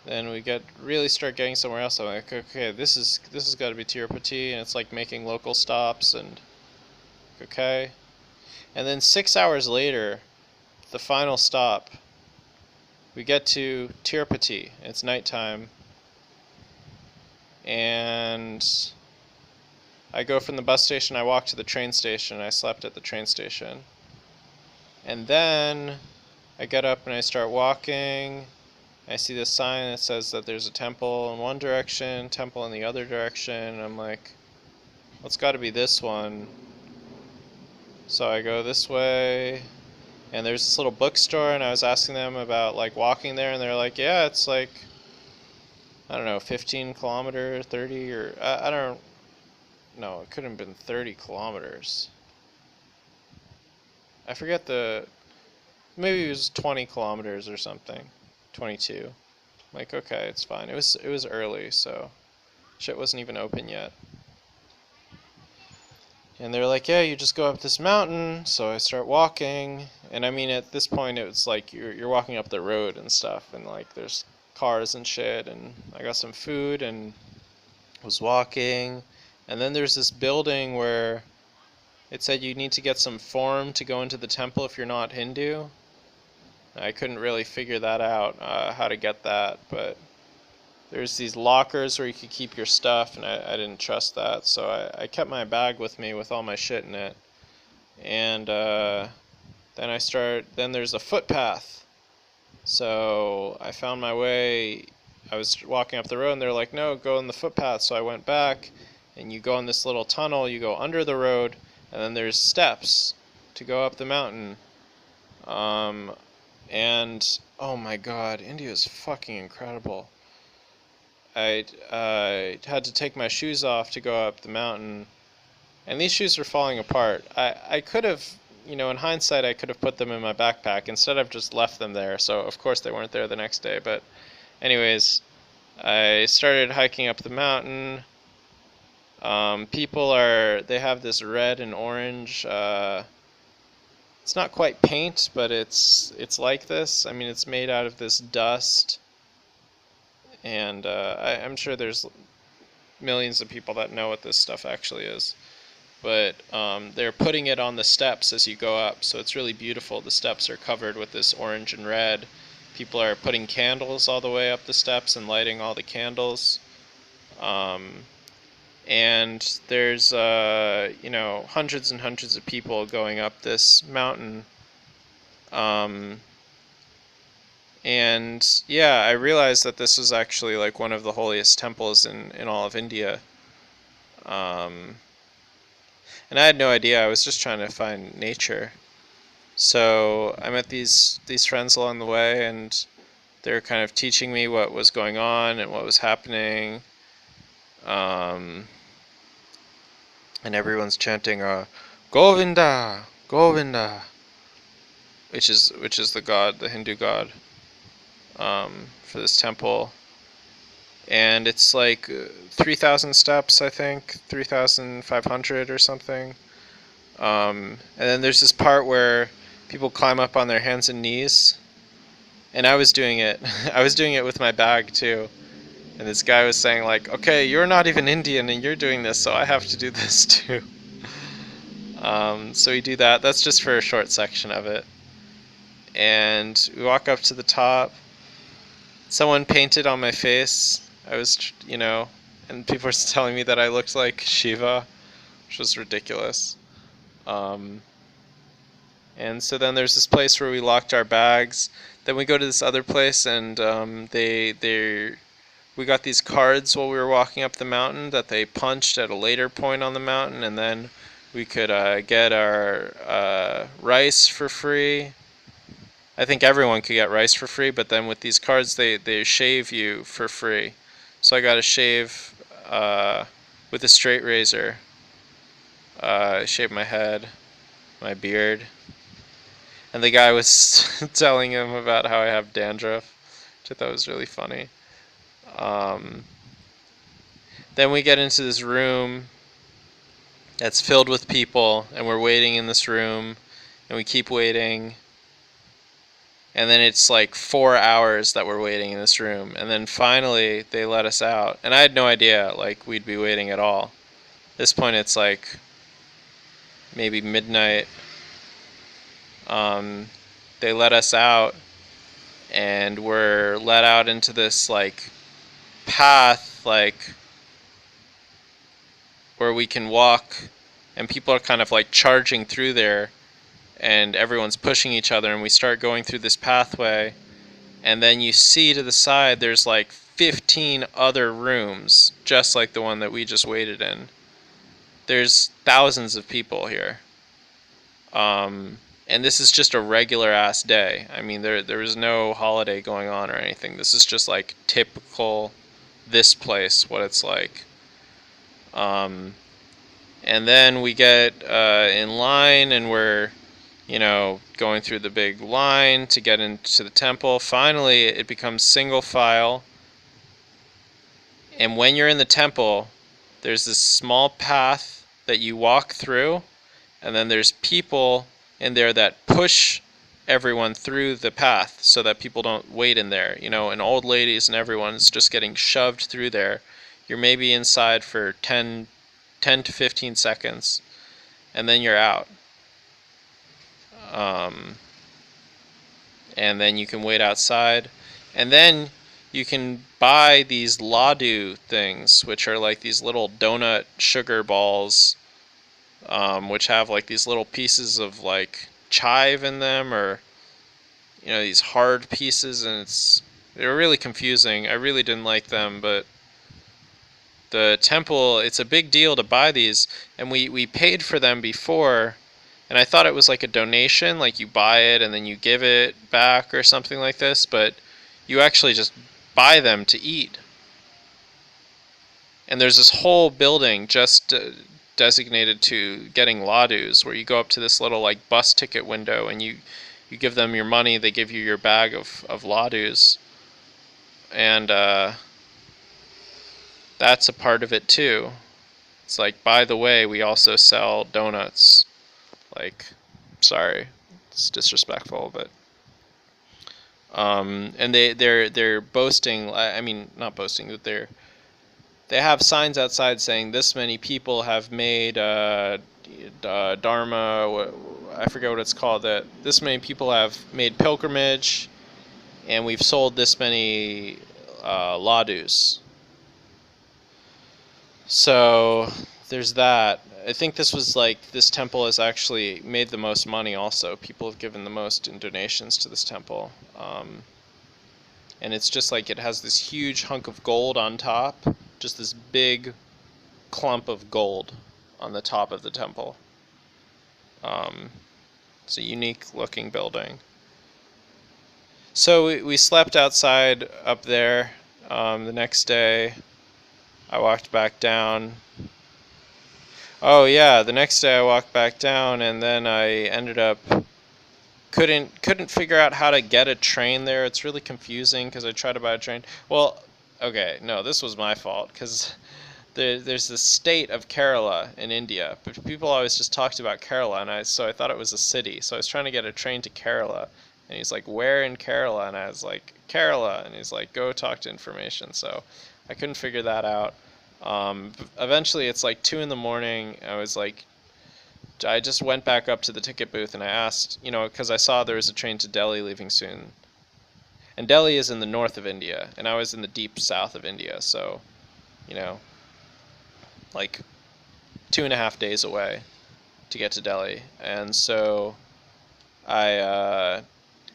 Then we really start getting somewhere else. I'm like, okay, this has got to be Tirupati, and it's like making local stops, and okay. And then 6 hours later, the final stop, we get to Tirupati. It's nighttime, and I go from the bus station, I walk to the train station, I slept at the train station. And then I get up and I start walking. I see this sign that says that there's a temple in one direction, temple in the other direction. And I'm like, well, it's got to be this one. So I go this way, and there's this little bookstore, and I was asking them about like walking there, and they're like, yeah, it's like, I don't know, 15 kilometers, 30, or I don't know, it couldn't have been 30 kilometers. I forget maybe it was 20 kilometers or something. 22. Like, okay, it's fine. It was early, so shit wasn't even open yet. And they're like, yeah, you just go up this mountain. So I start walking, and I mean, at this point, it was like you're walking up the road and stuff, and like there's cars and shit, and I got some food and was walking, and then there's this building where it said you need to get some form to go into the temple if you're not Hindu. I couldn't really figure that out, how to get that, but there's these lockers where you could keep your stuff, and I didn't trust that, so I kept my bag with me with all my shit in it. And then there's a footpath. So I found my way. I was walking up the road, and they're like, no, go in the footpath. So I went back, and you go in this little tunnel, you go under the road, and then there's steps to go up the mountain. And oh my god, India is fucking incredible. I had to take my shoes off to go up the mountain, and these shoes were falling apart. I could have, in hindsight, I could have put them in my backpack. Instead, I've just left them there, so of course they weren't there the next day. But anyways, I started hiking up the mountain. They have this red and orange, it's not quite paint, but it's like this. I mean, it's made out of this dust, and I'm sure there's millions of people that know what this stuff actually is. But they're putting it on the steps as you go up, so it's really beautiful. The steps are covered with this orange and red. People are putting candles all the way up the steps and lighting all the candles. And there's hundreds and hundreds of people going up this mountain. Um, and yeah, I realized that this was actually like one of the holiest temples in all of India. Um, and I had no idea. I was just trying to find nature. So I met these friends along the way, and they were kind of teaching me what was going on and what was happening. Um, and everyone's chanting Govinda, Govinda, which is the god, the Hindu god, for this temple. And it's like 3,000 steps, I think, 3,500 or something. And then there's this part where people climb up on their hands and knees, and I was doing it. I was doing it with my bag too. And this guy was saying like, "Okay, you're not even Indian, and you're doing this, so I have to do this too." So we do that. That's just for a short section of it. And we walk up to the top. Someone painted on my face. I was, and people were telling me that I looked like Shiva, which was ridiculous. Um, and so then there's this place where we locked our bags. Then we go to this other place, and we got these cards while we were walking up the mountain that they punched at a later point on the mountain, and then we could get our rice for free. I think everyone could get rice for free, but then with these cards, they shave you for free. So I got a shave with a straight razor. Shaved my head, my beard. And the guy was telling him about how I have dandruff, which I thought was really funny. Um, then we get into this room that's filled with people, and we're waiting in this room, and we keep waiting. And then it's like 4 hours that we're waiting in this room. And then finally they let us out. And I had no idea like we'd be waiting at all. At this point it's like maybe midnight. They let us out, and we're let out into this like path like where we can walk, and people are kind of like charging through there, and everyone's pushing each other, and we start going through this pathway. And then you see to the side there's like 15 other rooms just like the one that we just waited in. There's thousands of people here. And this is just a regular ass day. I mean, there was no holiday going on or anything. This is just like typical this place, what it's like. And then we get in line, and we're going through the big line to get into the temple. Finally, it becomes single file. And when you're in the temple, there's this small path that you walk through, and then there's people in there that push everyone through the path so that people don't wait in there. And old ladies and everyone's just getting shoved through there. You're maybe inside for 10 to 15 seconds, and then you're out. And then you can wait outside, and then you can buy these laddu things, which are like these little donut sugar balls, which have like these little pieces of like chive in them, or these hard pieces, and they're really confusing. I really didn't like them, but the temple, it's a big deal to buy these, and we paid for them before. And I thought it was like a donation, like you buy it and then you give it back or something like this, but you actually just buy them to eat. And there's this whole building just designated to getting laddus, where you go up to this little like bus ticket window, and you give them your money, they give you your bag of laddus. And that's a part of it too. It's like, by the way, we also sell donuts. Like, sorry, it's disrespectful, but and they're boasting. I mean, not boasting, but they have signs outside saying this many people have made Dharma. I forget what it's called. That this many people have made pilgrimage, and we've sold this many laddus. So there's that. I think this was like, this temple has actually made the most money also. People have given the most in donations to this temple. And it's just like, it has this huge hunk of gold on top, just this big clump of gold on the top of the temple. It's a unique looking building. So we slept outside up there. The next day I walked back down. Oh yeah, the next day I walked back down, and then I ended up couldn't figure out how to get a train there. It's really confusing because I tried to buy a train. Well, okay, no, this was my fault because there's the state of Kerala in India, but people always just talked about Kerala, and so I thought it was a city. So I was trying to get a train to Kerala, and he's like, "Where in Kerala?" And I was like, "Kerala," and he's like, "Go talk to information." So I couldn't figure that out. Eventually, it's like 2 in the morning. I just went back up to the ticket booth and I asked, because I saw there was a train to Delhi leaving soon. And Delhi is in the north of India, and I was in the deep south of India, so, like 2.5 days away to get to Delhi. And so I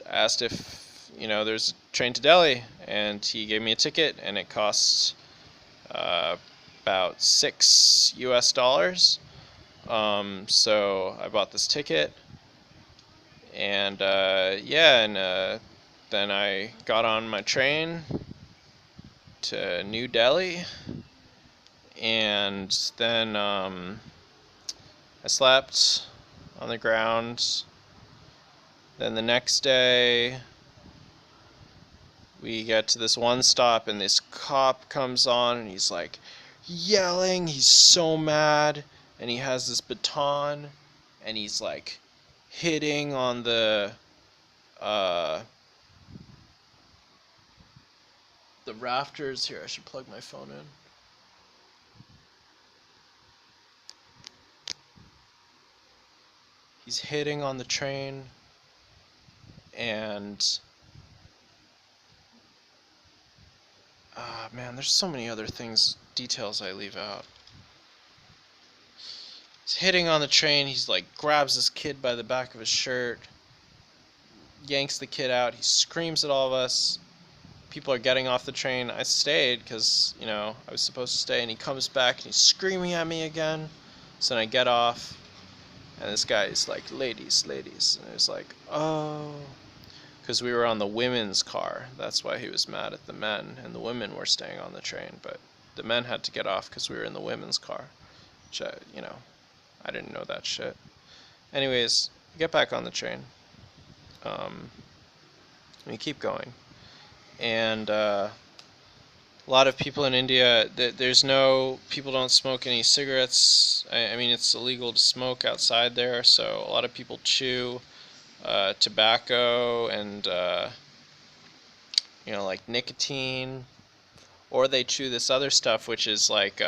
asked if, there's a train to Delhi, and he gave me a ticket, and it costs about $6 US. So I bought this ticket, and then I got on my train to New Delhi, and then I slept on the ground. Then the next day we get to this one stop, and this cop comes on, and he's like yelling, he's so mad, and he has this baton, and he's like hitting on the rafters. Here, I should plug my phone in. He's hitting on the train, and man, there's so many other details I leave out. He's hitting on the train. He's like grabs this kid by the back of his shirt, yanks the kid out. He screams at all of us. People are getting off the train. I stayed because, I was supposed to stay, and he comes back and he's screaming at me again. So then I get off, and this guy is like, ladies, ladies. And I was like, oh, because we were on the women's car. That's why he was mad at the men, and the women were staying on the train. But the men had to get off because we were in the women's car, which, I didn't know that shit. Anyways, get back on the train. We keep going. And a lot of people in India, people don't smoke any cigarettes. I mean, it's illegal to smoke outside there, so a lot of people chew tobacco and, like nicotine, or they chew this other stuff, which is like,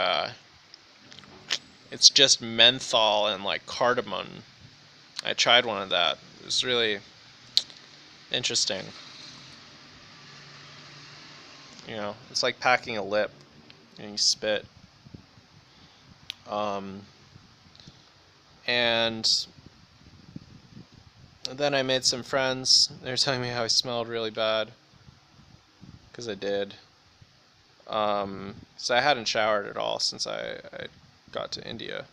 it's just menthol and like cardamom. I tried one of that. It was really interesting. It's like packing a lip, and you spit. And then I made some friends. They were telling me how I smelled really bad, because I did. So I hadn't showered at all since I got to India.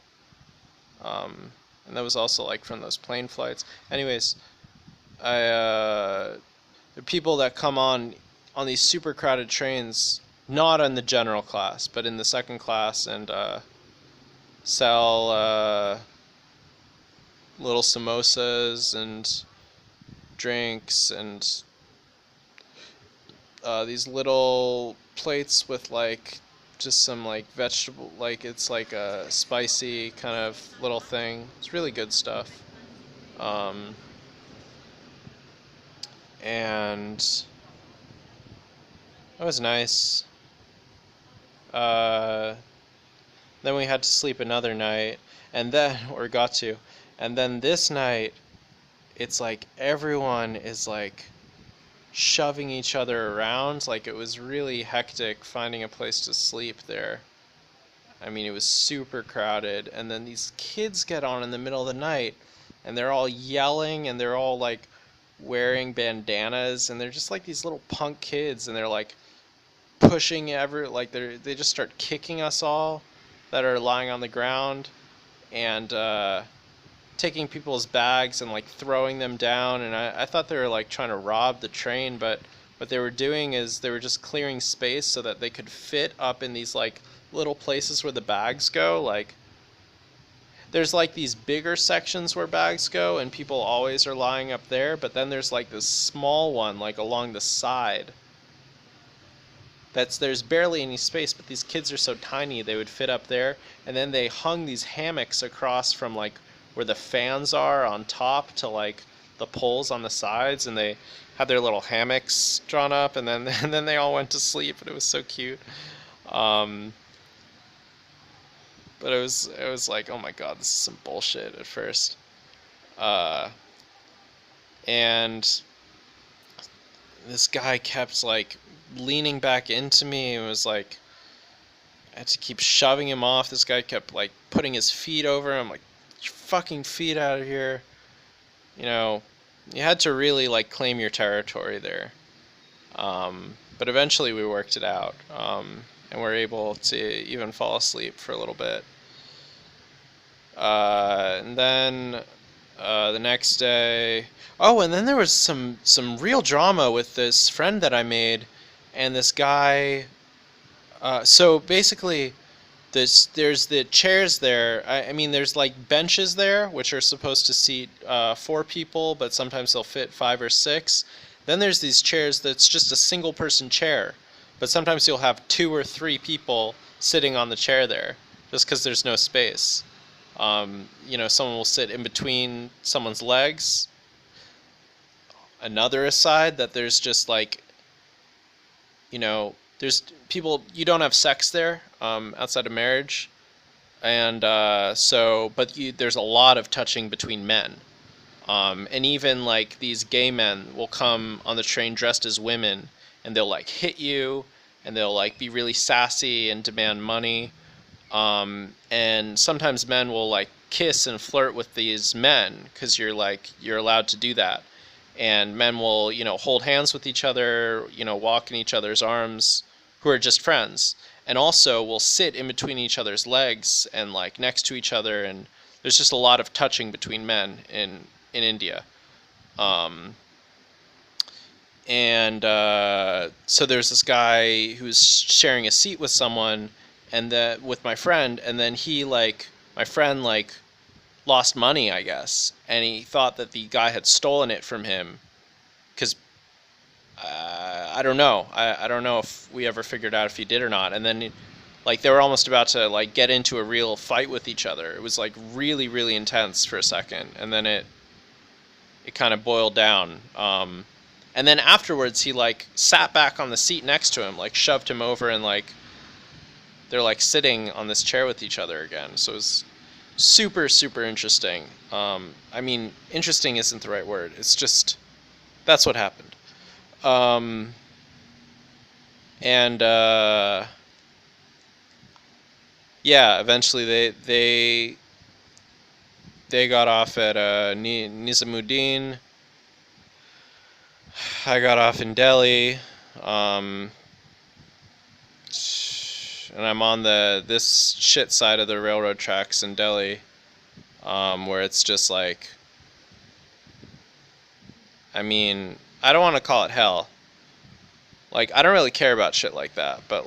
And that was also like from those plane flights. Anyways, the people that come on these super crowded trains, not in the general class, but in the second class, and sell little samosas and drinks, and these little plates with like just some like vegetable, like it's like a spicy kind of little thing. It's really good stuff. And it was nice. Then we had to sleep another night, and then, or got to, and then this night, it's like everyone is like shoving each other around. Like, it was really hectic finding a place to sleep there. I mean, it was super crowded. And then these kids get on in the middle of the night, and they're all yelling, and they're all like wearing bandanas, and they're just like these little punk kids, and they're like pushing like they just start kicking us all that are lying on the ground, and taking people's bags and like throwing them down. And I thought they were like trying to rob the train, but what they were doing is they were just clearing space so that they could fit up in these like little places where the bags go. Like there's like these bigger sections where bags go and people always are lying up there, but then there's like this small one like along the side that's there's barely any space, but these kids are so tiny they would fit up there. And then they hung these hammocks across from like where the fans are on top to like the poles on the sides, and they had their little hammocks drawn up, and then and then they all went to sleep, and it was so cute. um but it was like, oh my god, this is some bullshit at first. uh and this guy kept like leaning back into me and was like, I had to keep shoving him off. This guy kept like putting his feet over him, like, "Get your fucking feet out of here." You know, you had to really like claim your territory there. But eventually we worked it out, and we're able to even fall asleep for a little bit. And then the next day, oh, and then there was some real drama with this friend that I made, and this guy. So basically, there's the chairs there. I mean, there's like benches there, which are supposed to seat 4 people, but sometimes they'll fit 5 or 6. Then there's these chairs that's just a single person chair, but sometimes you'll have 2 or 3 people sitting on the chair there, just because there's no space. Someone will sit in between someone's legs. Another aside, that there's just like, there's people, you don't have sex there outside of marriage, and there's a lot of touching between men, and even like these gay men will come on the train dressed as women, and they'll like hit you, and they'll like be really sassy and demand money, and sometimes men will like kiss and flirt with these men because you're allowed to do that. And men will, hold hands with each other, walk in each other's arms, who are just friends, and also will sit in between each other's legs and like next to each other. And there's just a lot of touching between men in India. So there's this guy who's sharing a seat with someone, and with my friend, and then my friend lost money, I guess, and he thought that the guy had stolen it from him, because I don't know. I don't know if we ever figured out if he did or not. And then, they were almost about to get into a real fight with each other. It was really, really intense for a second, and then it kind of boiled down. And then afterwards, he sat back on the seat next to him, shoved him over, and they're sitting on this chair with each other again. So it was super, super interesting. I mean, interesting isn't the right word. It's just, that's what happened. Yeah, eventually they got off at Nizamuddin. I got off in Delhi. And I'm on this shit side of the railroad tracks in Delhi, where it's just I mean, I don't want to call it hell. I don't really care about shit like that, but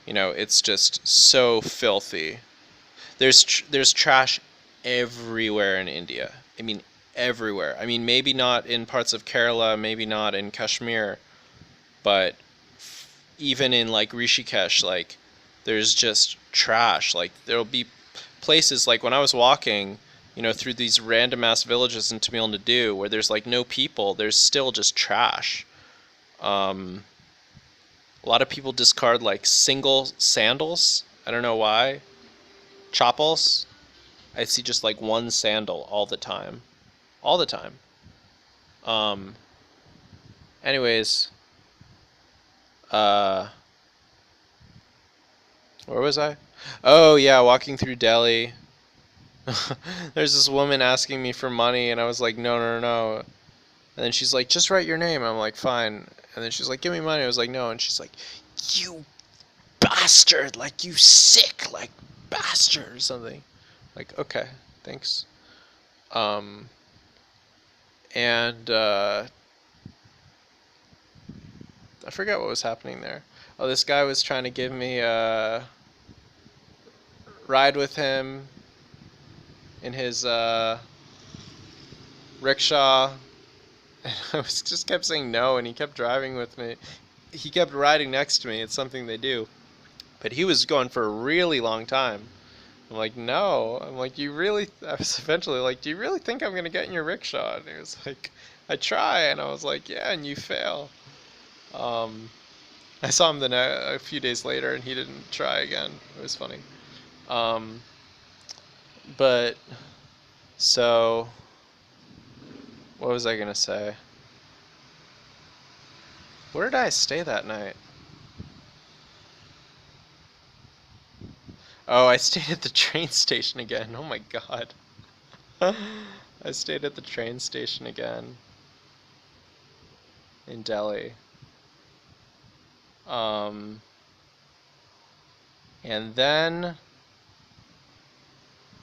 it's just so filthy. There's trash everywhere in India. I mean, everywhere. I mean, maybe not in parts of Kerala, maybe not in Kashmir, but even in Rishikesh, there's just trash. There'll be places when I was walking, through these random ass villages in Tamil Nadu where there's no people, there's still just trash. A lot of people discard single sandals. I don't know why. Chappals. I see just one sandal all the time. All the time. Anyways, Where was I? Oh yeah, walking through Delhi. There's this woman asking me for money, and I was like, no, no, no, no. And then she's like, just write your name. I'm like, fine. And then she's like, give me money. I was like, no. And she's like, you bastard, like you sick, like bastard or something. Like, okay, thanks. Um, and I forget what was happening there. Oh, this guy was trying to give me a ride with him in his rickshaw. And I was just kept saying no, and he kept driving with me. He kept riding next to me. It's something they do. But he was going for a really long time. I'm like, no. I'm like, you really... I was eventually like, do you really think I'm going to get in your rickshaw? And he was like, I try. And I was like, yeah, and you fail. I saw him a few days later, and he didn't try again. It was funny. Um, but, so... What was I going to say? Where did I stay that night? Oh, I stayed at the train station again. Oh my god. I stayed at the train station again in Delhi. And then...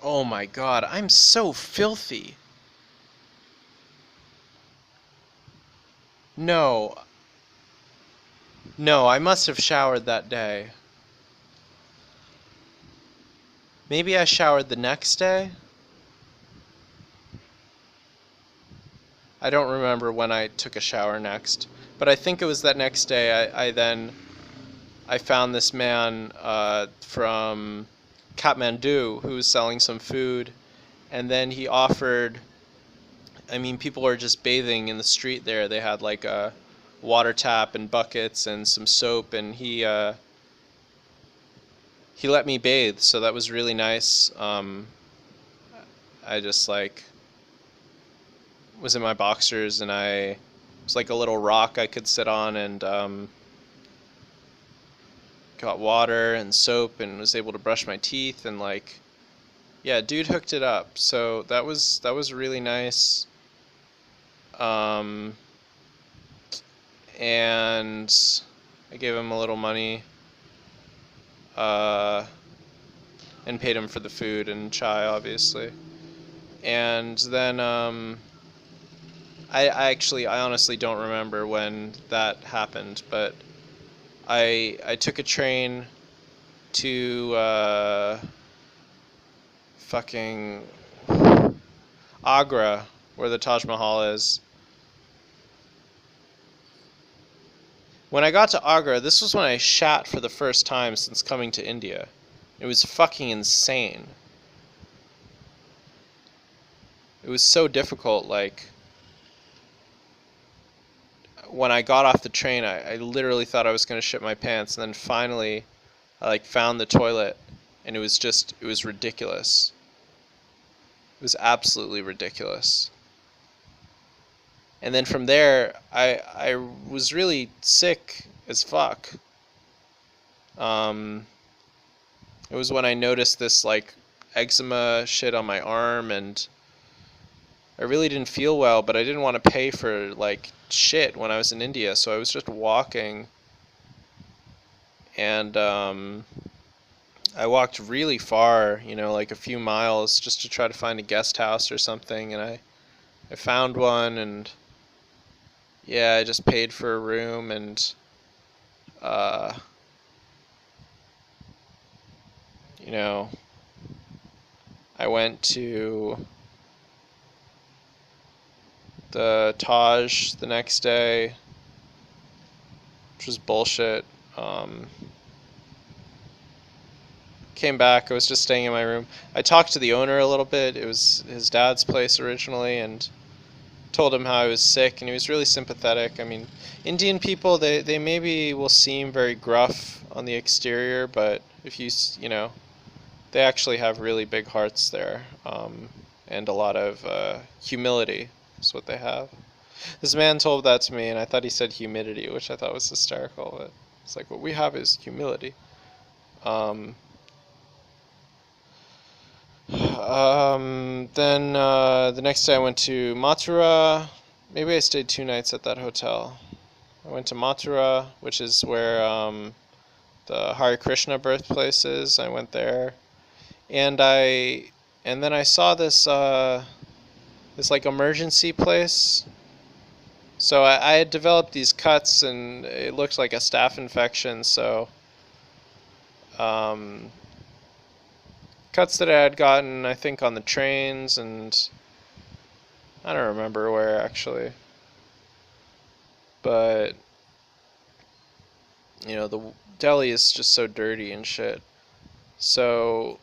Oh my god, I'm so filthy. No. No, I must have showered that day. Maybe I showered the next day? I don't remember when I took a shower next. But I think it was that next day I found this man from Kathmandu who was selling some food. And then he offered... I mean, people are just bathing in the street there. They had like a water tap and buckets and some soap, and he let me bathe, so that was really nice. I just like was in my boxers, and it was like a little rock I could sit on, and got water and soap, and was able to brush my teeth, and like, yeah, dude hooked it up. So that was really nice. And I gave him a little money, and paid him for the food and chai, obviously. And then, I honestly don't remember when that happened, but I took a train to, fucking Agra, where the Taj Mahal is. When I got to Agra, this was when I shat for the first time since coming to India. It was fucking insane. It was so difficult, like... When I got off the train, I literally thought I was going to shit my pants, and then finally, I like found the toilet, and it was ridiculous. It was absolutely ridiculous. And then from there, I was really sick as fuck. It was when I noticed this like eczema shit on my arm, and I really didn't feel well, but I didn't want to pay for like shit when I was in India, so I was just walking, and I walked really far, like a few miles, just to try to find a guest house or something, and I found one, and yeah, I just paid for a room, and I went to the Taj the next day, which was bullshit. Came back, I was just staying in my room. I talked to the owner a little bit. It was his dad's place originally, and told him how I was sick, and he was really sympathetic. I mean, Indian people, they maybe will seem very gruff on the exterior, but if they actually have really big hearts there, and a lot of humility is what they have. This man told that to me, and I thought he said humidity, which I thought was hysterical, but it's like, what we have is humility. Um, then the next day I went to Mathura. Maybe I stayed 2 nights at that hotel. I went to Mathura, which is where the Hare Krishna birthplace is. I went there, and then I saw this like emergency place. So I had developed these cuts, and it looked like a staph infection. So um, cuts that I had gotten, I think, on the trains, and I don't remember where actually. But the Delhi is just so dirty and shit. So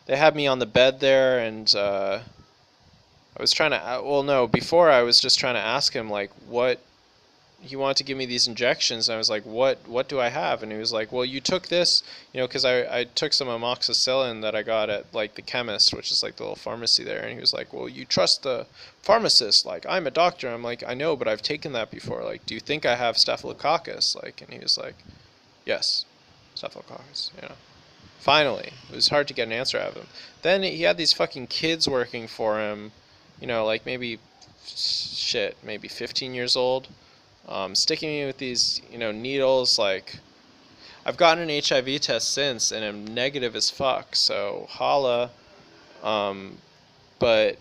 they had me on the bed there, and I was trying to. Well, no, before I was just trying to ask him like what he wanted to give me these injections, and I was like, what do I have? And he was like, well, you took this, because I took some amoxicillin that I got at like the chemist, which is like the little pharmacy there, and he was like, well, you trust the pharmacist, like I'm a doctor. I'm like, I know, but I've taken that before. Like, do you think I have staphylococcus? Like, and he was like, yes, staphylococcus. Finally, it was hard to get an answer out of him. Then he had these fucking kids working for him, like maybe 15 years old, sticking me with these, needles. Like, I've gotten an HIV test since, and I'm negative as fuck. So holla, but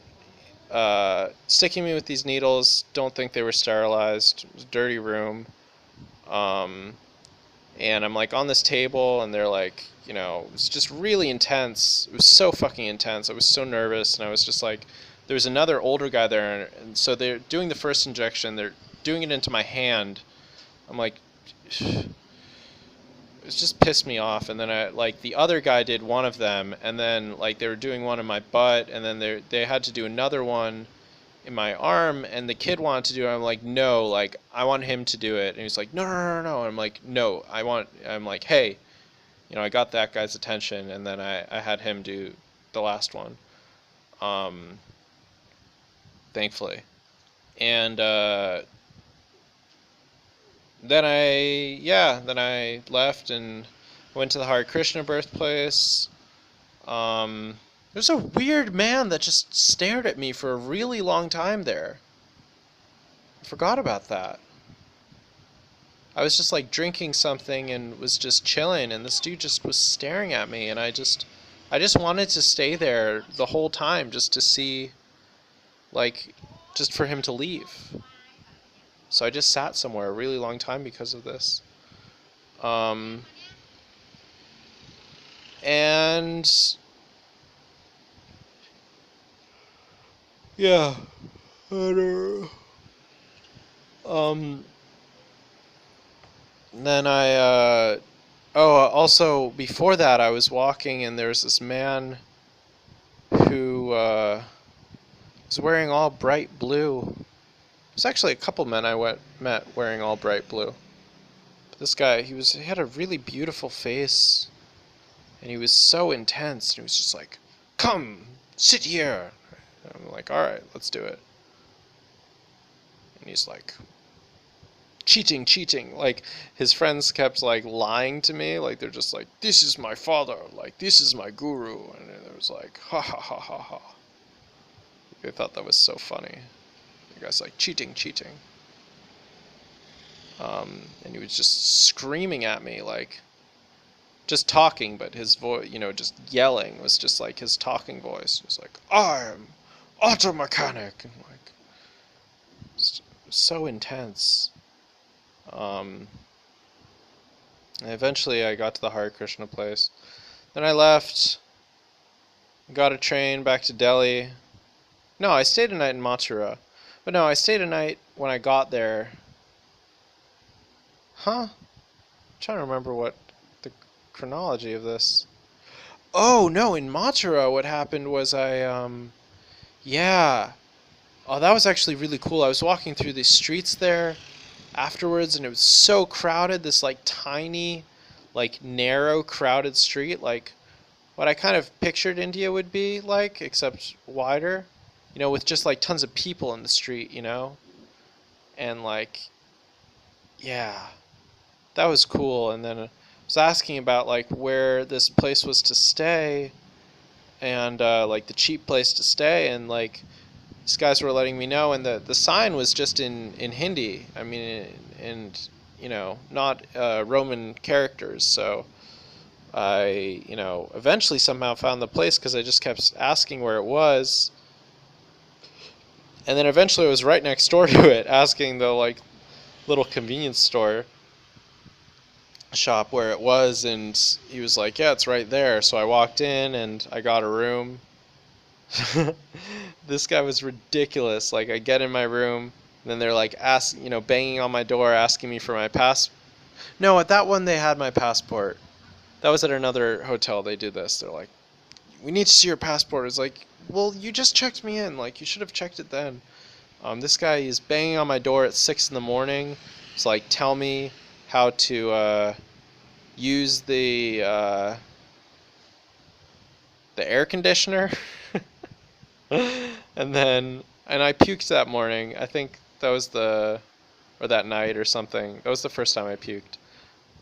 sticking me with these needles. Don't think they were sterilized. It was a dirty room, and I'm like on this table, and they're like, it was just really intense. It was so fucking intense. I was so nervous, and I was just like, there was another older guy there, and so they're doing the first injection. They're doing it into my hand. I'm like, it just pissed me off. And then the other guy did one of them, and then like they were doing one in my butt, and then they had to do another one in my arm, and the kid wanted to do it. I'm like, no, like I want him to do it. And he's like, no, no, no, no. And I'm like, no, I'm like, hey, I got that guy's attention, and then I had him do the last one, thankfully. And then I left and went to the Hare Krishna birthplace. There's a weird man that just stared at me for a really long time there. I forgot about that. I was just like drinking something and was just chilling, and this dude just was staring at me, and I just wanted to stay there the whole time just to see, like, just for him to leave. So I just sat somewhere a really long time because of this. And yeah, I don't know. Then also before that I was walking, and there was this man who was wearing all bright blue. There's actually a couple men I met wearing all bright blue. But this guy, he had a really beautiful face, and he was so intense, and he was just like, come, sit here. And I'm like, alright, let's do it. And he's like, cheating. Like, his friends kept like lying to me. Like, they're just like, this is my father. Like, this is my guru. And it was like, ha ha ha ha ha. They thought that was so funny. The guy's like, cheating. And he was just screaming at me, like, just talking, but his voice, just yelling was just like his talking voice. It was like, I'm auto mechanic. And like, so intense. And eventually I got to the Hare Krishna place. Then I left, got a train back to Delhi. No, I stayed a night in Mathura. But no, I stayed a night when I got there. Huh? I'm trying to remember what the chronology of this. Oh, no, in Mathura what happened was yeah. Oh, that was actually really cool. I was walking through the streets there afterwards, and it was so crowded, this like tiny, like narrow, crowded street, like what I kind of pictured India would be like, except wider, with just like tons of people in the street, and like, yeah, that was cool. And then I was asking about like where this place was to stay, and like the cheap place to stay, and like these guys were letting me know, and the sign was just in Hindi. I mean, and not Roman characters. So I eventually somehow found the place because I just kept asking where it was, and then eventually it was right next door to it, asking the like little convenience store shop where it was, and he was like, yeah, it's right there. So I walked in and I got a room. This guy was ridiculous. Like, I get in my room, and then they're like banging on my door asking me for my pass. No, at that one they had my passport. That was at another hotel. They did this. They're like, we need to see your passport. It's like, well, you just checked me in. Like, you should have checked it then. This guy is banging on my door at 6 in the morning. It's like, tell me how to use the air conditioner. And I puked that morning. I think that was or that night or something. That was the first time I puked.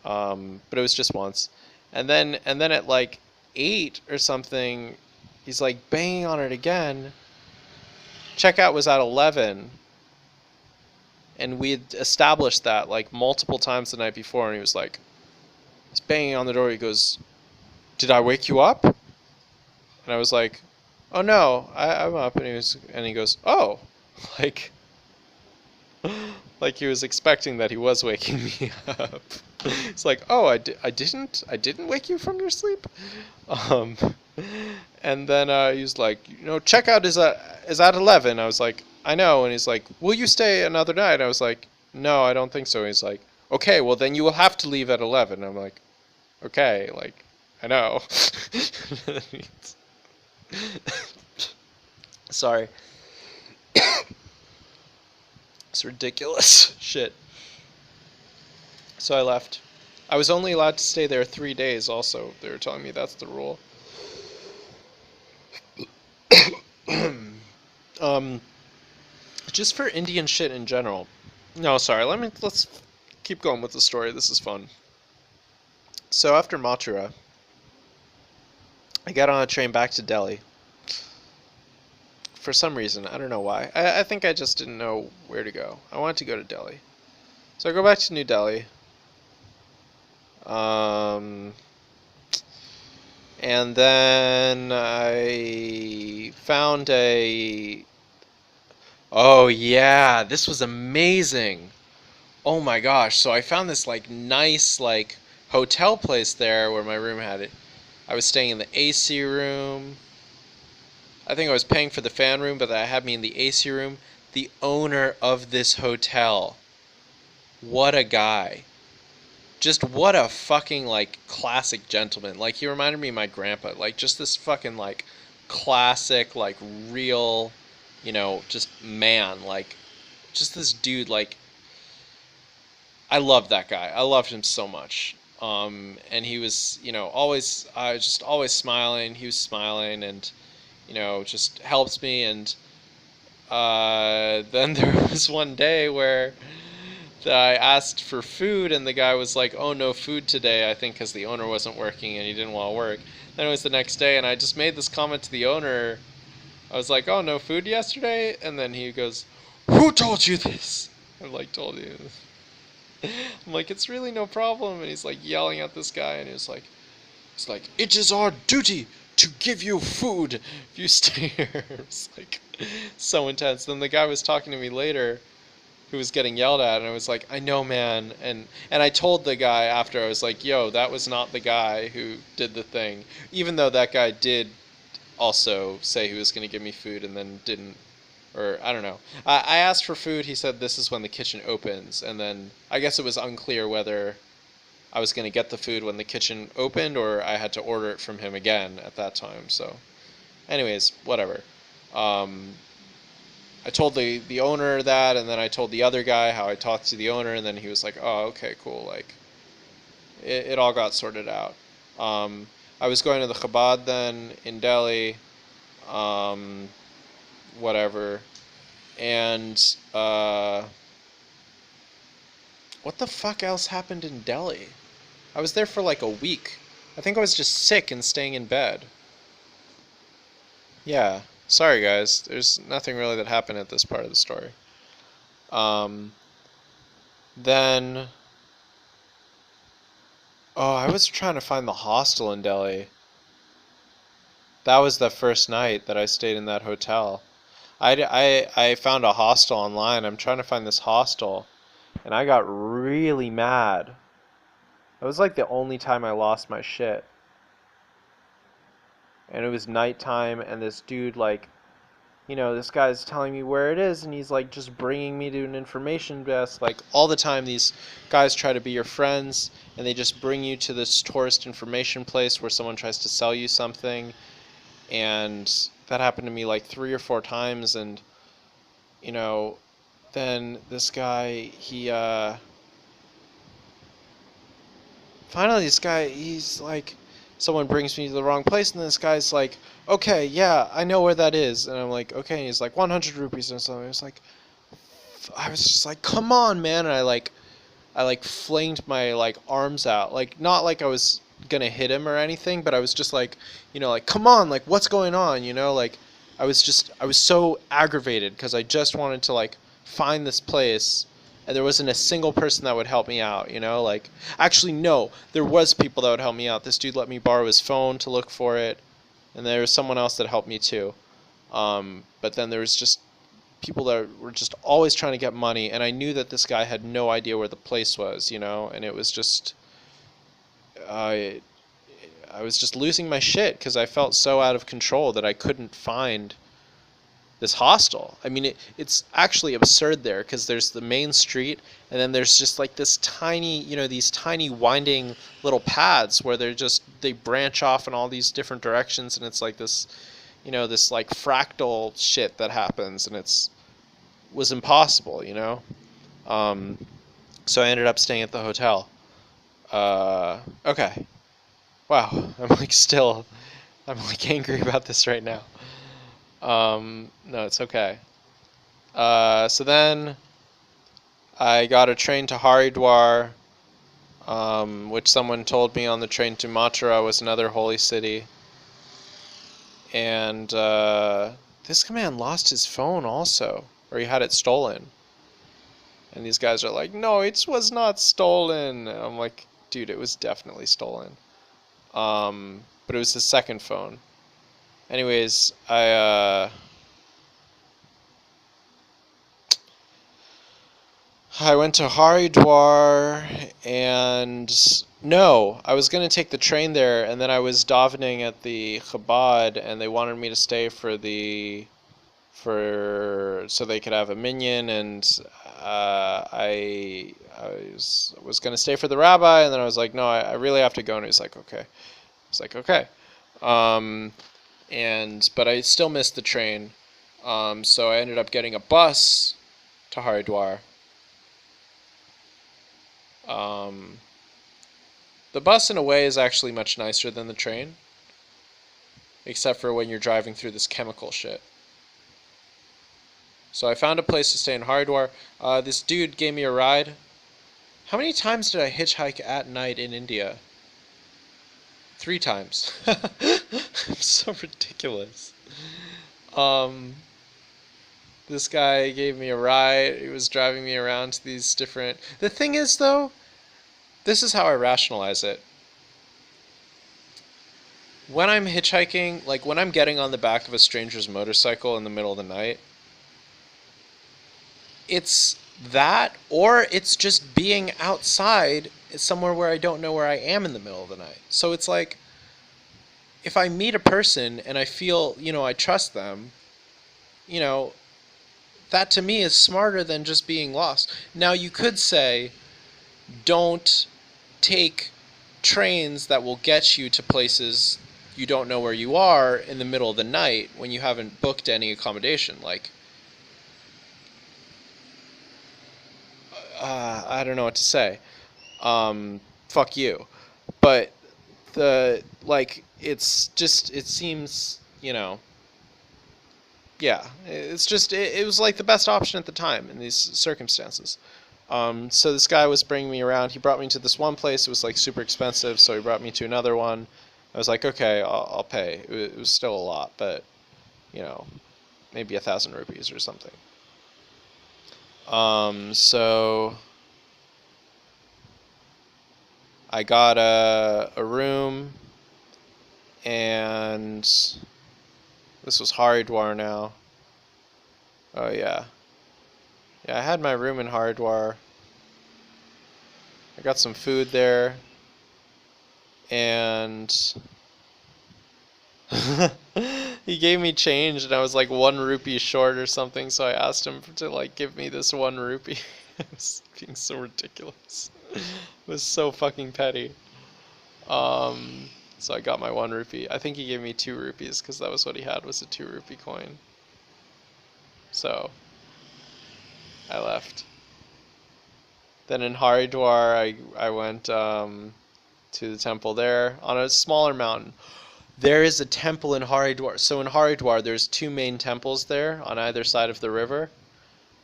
But it was just once. And then at like 8 or something, he's like banging on it again. Checkout was at 11. And we had established that like multiple times the night before, and he was like, he's banging on the door. He goes, "Did I wake you up?" And I was like, "Oh no, I'm up." And he goes, "Oh," like like he was expecting that he was waking me up. It's like, "Oh, I didn't wake you from your sleep." Um, and then he was like, checkout is at 11. I was like, I know. And he's like, will you stay another night? I was like, no, I don't think so. And he's like, okay, well then you will have to leave at 11. I'm like, okay, like, I know. Sorry. It's ridiculous. Shit. So I left. I was only allowed to stay there 3 days also. They were telling me that's the rule. Um, just for Indian shit in general. No, sorry. Let's keep going with the story. This is fun. So after Mathura, I got on a train back to Delhi. For some reason, I don't know why. I think I just didn't know where to go. I wanted to go to Delhi. So I go back to New Delhi. And then I found a... Oh yeah, this was amazing. Oh my gosh. So I found this like nice like hotel place there where my room had it. I was staying in the AC room. I think I was paying for the fan room, but that had me in the AC room. The owner of this hotel. What a guy. Just what a fucking like classic gentleman. Like he reminded me of my grandpa. Like just this fucking like classic like real, just man. Like just this dude. Like I loved that guy. I loved him so much. And he was always just always smiling. He was smiling and just helps me. And then there was one day where I asked for food, and the guy was like, "Oh, no food today," I think because the owner wasn't working and he didn't want to work. Then it was the next day, and I just made this comment to the owner. I was like, "Oh, no food yesterday?" And then he goes, "Who told you this?" I'm like, "Told you." I'm like, "It's really no problem." And he's like yelling at this guy, and it's like, "It is our duty to give you food if you stay here." It's like so intense. Then the guy was talking to me later, who was getting yelled at, and I was like, I know, man. And I told the guy after, I was like, yo, that was not the guy who did the thing. Even though that guy did also say he was going to give me food and then didn't. Or, I don't know. I asked for food, he said this is when the kitchen opens. And then I guess it was unclear whether I was going to get the food when the kitchen opened or I had to order it from him again at that time. So, anyways, whatever. I told the owner that, and then I told the other guy how I talked to the owner, and then he was like, "Oh, okay, cool." Like, it all got sorted out. I was going to the Chabad then in Delhi, whatever, and what the fuck else happened in Delhi? I was there for like a week. I think I was just sick and staying in bed. Yeah, sorry guys. There's nothing really that happened at this part of the story. Um, then, oh, I was trying to find the hostel in Delhi. That was the first night that I stayed in that hotel. I found a hostel online. I'm trying to find this hostel, and I got really mad. It was like the only time I lost my shit. And it was nighttime, and this dude, like, this guy's telling me where it is, and he's like just bringing me to an information desk. Like all the time, these guys try to be your friends, and they just bring you to this tourist information place where someone tries to sell you something. And that happened to me like 3 or 4 times, and you know, then this guy, finally, this guy, he's like, someone brings me to the wrong place, and this guy's like, okay, yeah, I know where that is. And I'm like, okay, and he's like, 100 rupees or something. I was just like, come on, man. And I flinged my, like, arms out. Like, not like I was gonna hit him or anything, but I was just like, like, come on, like, what's going on, like, I was so aggravated because I just wanted to, like, find this place, and there wasn't a single person that would help me out, like, actually, no, there was people that would help me out. This dude let me borrow his phone to look for it, and there was someone else that helped me too, but then there was just people that were just always trying to get money, and I knew that this guy had no idea where the place was, and it was just, I was just losing my shit because I felt so out of control that I couldn't find this hostel. I mean, it's actually absurd there because there's the main street, and then there's just like this tiny, these tiny winding little paths where they branch off in all these different directions, and it's like this, this like fractal shit that happens, and was impossible, So I ended up staying at the hotel. Okay. Wow, I'm like angry about this right now. No, it's okay. So then I got a train to Haridwar, which someone told me on the train to Mathura was another holy city. And this man lost his phone also, or he had it stolen. And these guys are like, no, it was not stolen. And I'm like, dude, it was definitely stolen. But it was his second phone. Anyways, I went to Haridwar, and no, I was going to take the train there, and then I was davening at the Chabad, and they wanted me to stay so they could have a minyan, and I was going to stay for the rabbi, and then I was like, no, I really have to go, and he's like, okay. I was like, okay. But I still missed the train, so I ended up getting a bus to Haridwar. The bus in a way is actually much nicer than the train, except for when you're driving through this chemical shit. So I found a place to stay in Haridwar. This dude gave me a ride. How many times did I hitchhike at night in India? 3 times. It's so ridiculous. This guy gave me a ride. He was driving me around to these different... The thing is, though, this is how I rationalize it. When I'm hitchhiking, like when I'm getting on the back of a stranger's motorcycle in the middle of the night, it's that, or it's just being outside somewhere where I don't know where I am in the middle of the night. So it's like, if I meet a person and I feel, I trust them, that to me is smarter than just being lost. Now you could say, don't take trains that will get you to places you don't know where you are in the middle of the night when you haven't booked any accommodation. Like, I don't know what to say. Fuck you. But it's just, it seems, yeah, it's just, it was like the best option at the time in these circumstances. So this guy was bringing me around. He brought me to this one place. It was like super expensive, so he brought me to another one. I was like, okay, I'll pay. It was still a lot, but you know, maybe 1,000 rupees or something. So I got a room, and this was Haridwar now. Oh yeah. Yeah, I had my room in Haridwar. I got some food there, and he gave me change, and I was like 1 rupee short or something, so I asked him to like give me this 1 rupee. It was being so ridiculous. It was so fucking petty. So I got my 1 rupee. I think he gave me 2 rupees because that was what he had, was a 2 rupee coin. So I left. Then in Haridwar, I went to the temple there on a smaller mountain. There is a temple in Haridwar. So in Haridwar, there's 2 main temples there on either side of the river.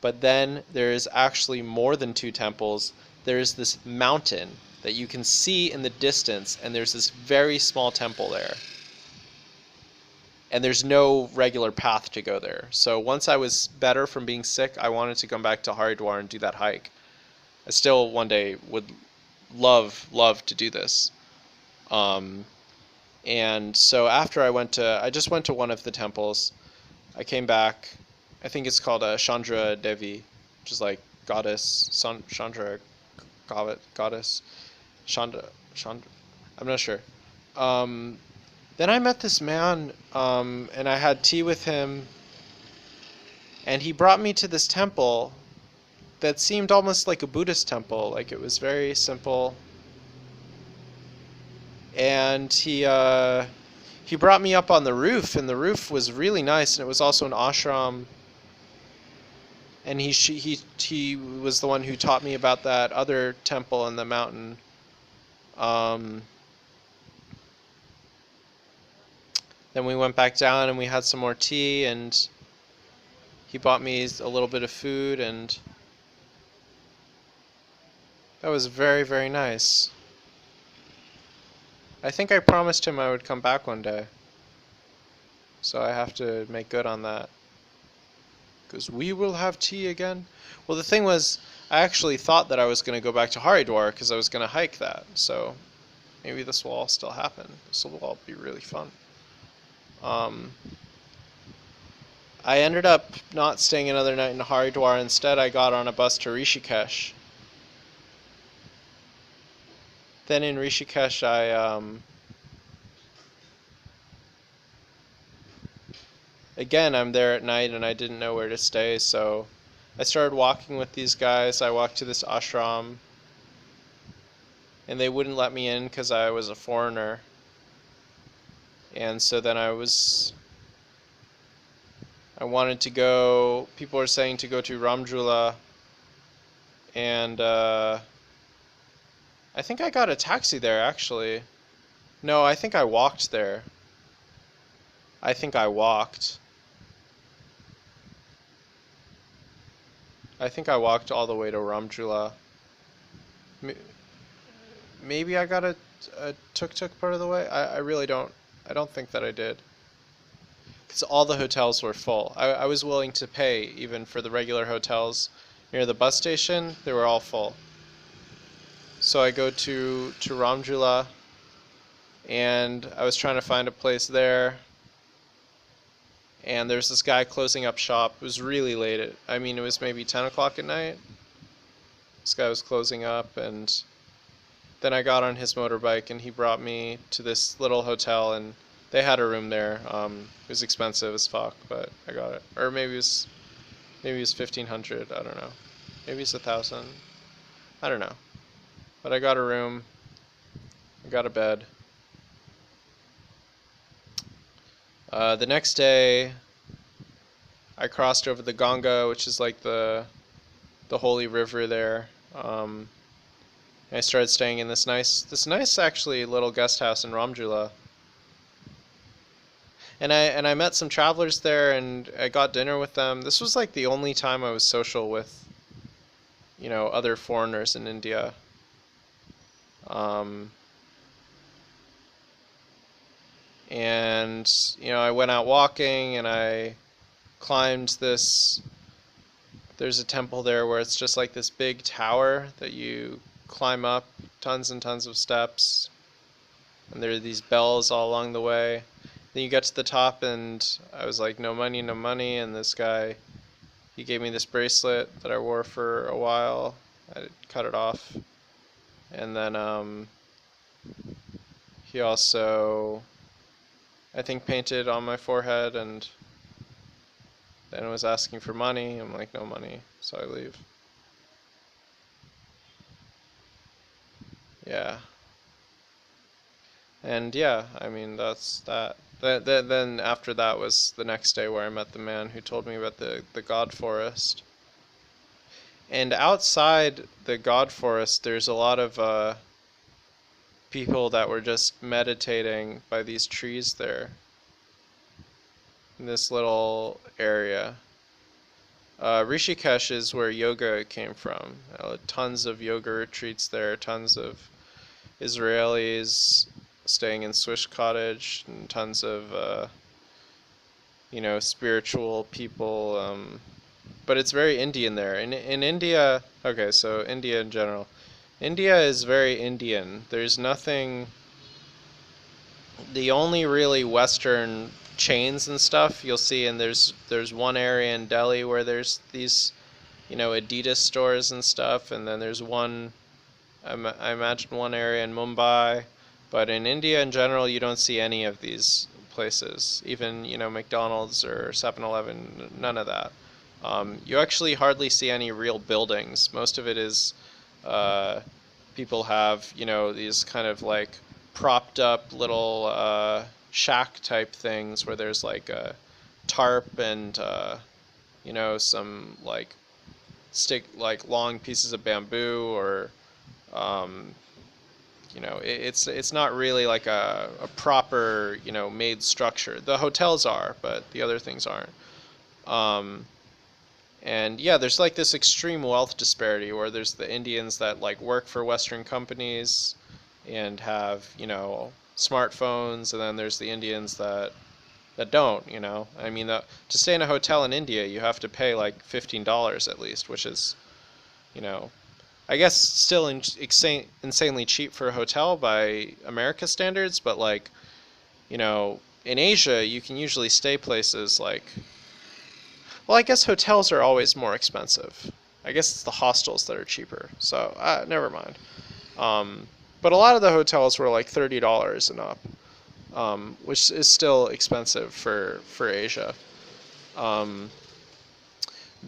But then there is actually more than 2 temples. There is this mountain that you can see in the distance, and there's this very small temple there. And there's no regular path to go there. So once I was better from being sick, I wanted to come back to Haridwar and do that hike. I still one day would love to do this. And so after I just went to one of the temples. I came back. I think it's called Chandra Devi, which is like goddess, Chandra, goddess, Chandra. I'm not sure. Then I met this man, and I had tea with him, and he brought me to this temple that seemed almost like a Buddhist temple. Like, it was very simple. And he brought me up on the roof, and the roof was really nice, and it was also an ashram. And he was the one who taught me about that other temple in the mountain. Then we went back down and we had some more tea, and he bought me a little bit of food, and that was very, very nice. I think I promised him I would come back one day, so I have to make good on that. Because we will have tea again. Well, the thing was, I actually thought that I was going to go back to Haridwar because I was going to hike that, so maybe this will all still happen. This will all be really fun. I ended up not staying another night in Haridwar. Instead, I got on a bus to Rishikesh. Then in Rishikesh, again, I'm there at night and I didn't know where to stay, so I started walking with these guys. I walked to this ashram, and they wouldn't let me in because I was a foreigner. And so then I wanted to go, people were saying to go to Ramjula, and I think I got a taxi there, actually. No, I think I walked there. I think I walked. I think I walked all the way to Ramjula. Maybe I got a tuk-tuk part of the way? I really don't. I don't think that I did. Because all the hotels were full. I was willing to pay even for the regular hotels near the bus station. They were all full. So I go to Ramjula, and I was trying to find a place there. And there's this guy closing up shop. It was really late. It was maybe 10 o'clock at night. This guy was closing up, and then I got on his motorbike, and he brought me to this little hotel, and they had a room there. It was expensive as fuck, but I got it. Or maybe it was 1,500. I don't know. Maybe it's 1,000. I don't know. But I got a room. I got a bed. The next day, I crossed over the Ganga, which is like the holy river there. I started staying in this nice actually little guest house in Ramjula. And I met some travelers there, and I got dinner with them. This was like the only time I was social with other foreigners in India. Um, and I went out walking and I climbed this. There's a temple there where it's just like this big tower that you climb up, tons and tons of steps, and there are these bells all along the way. Then you get to the top, and I was like, no money, no money. And this guy, he gave me this bracelet that I wore for a while. I cut it off, and then he also, I think, painted on my forehead, and then was asking for money. I'm like, no money, so I leave. Yeah. And yeah, I mean, that's that. Then after that was the next day where I met the man who told me about the God Forest. And outside the God Forest, there's a lot of people that were just meditating by these trees there in this little area. Rishikesh is where yoga came from. Tons of yoga retreats there, tons of Israelis staying in Swish Cottage, and tons of spiritual people. But it's very Indian there. In India, okay, so India in general. India is very Indian. There's nothing. The only really Western chains and stuff you'll see, and there's one area in Delhi where there's these, Adidas stores and stuff, and then there's one. I imagine one area in Mumbai, but in India in general, you don't see any of these places. Even, McDonald's or 7-Eleven, none of that. You actually hardly see any real buildings. Most of it is people have, these kind of like propped up little shack type things where there's like a tarp and, some like long pieces of bamboo or it's not really like a proper, made structure. The hotels are, but the other things aren't. And yeah, there's like this extreme wealth disparity where there's the Indians that like work for Western companies and have, smartphones, and then there's the Indians that don't, I mean, to stay in a hotel in India, you have to pay like $15 at least, which is, I guess still insanely cheap for a hotel by America standards, but like, in Asia, you can usually stay places like, well, I guess hotels are always more expensive. I guess it's the hostels that are cheaper, so never mind. But a lot of the hotels were like $30 and up, which is still expensive for Asia.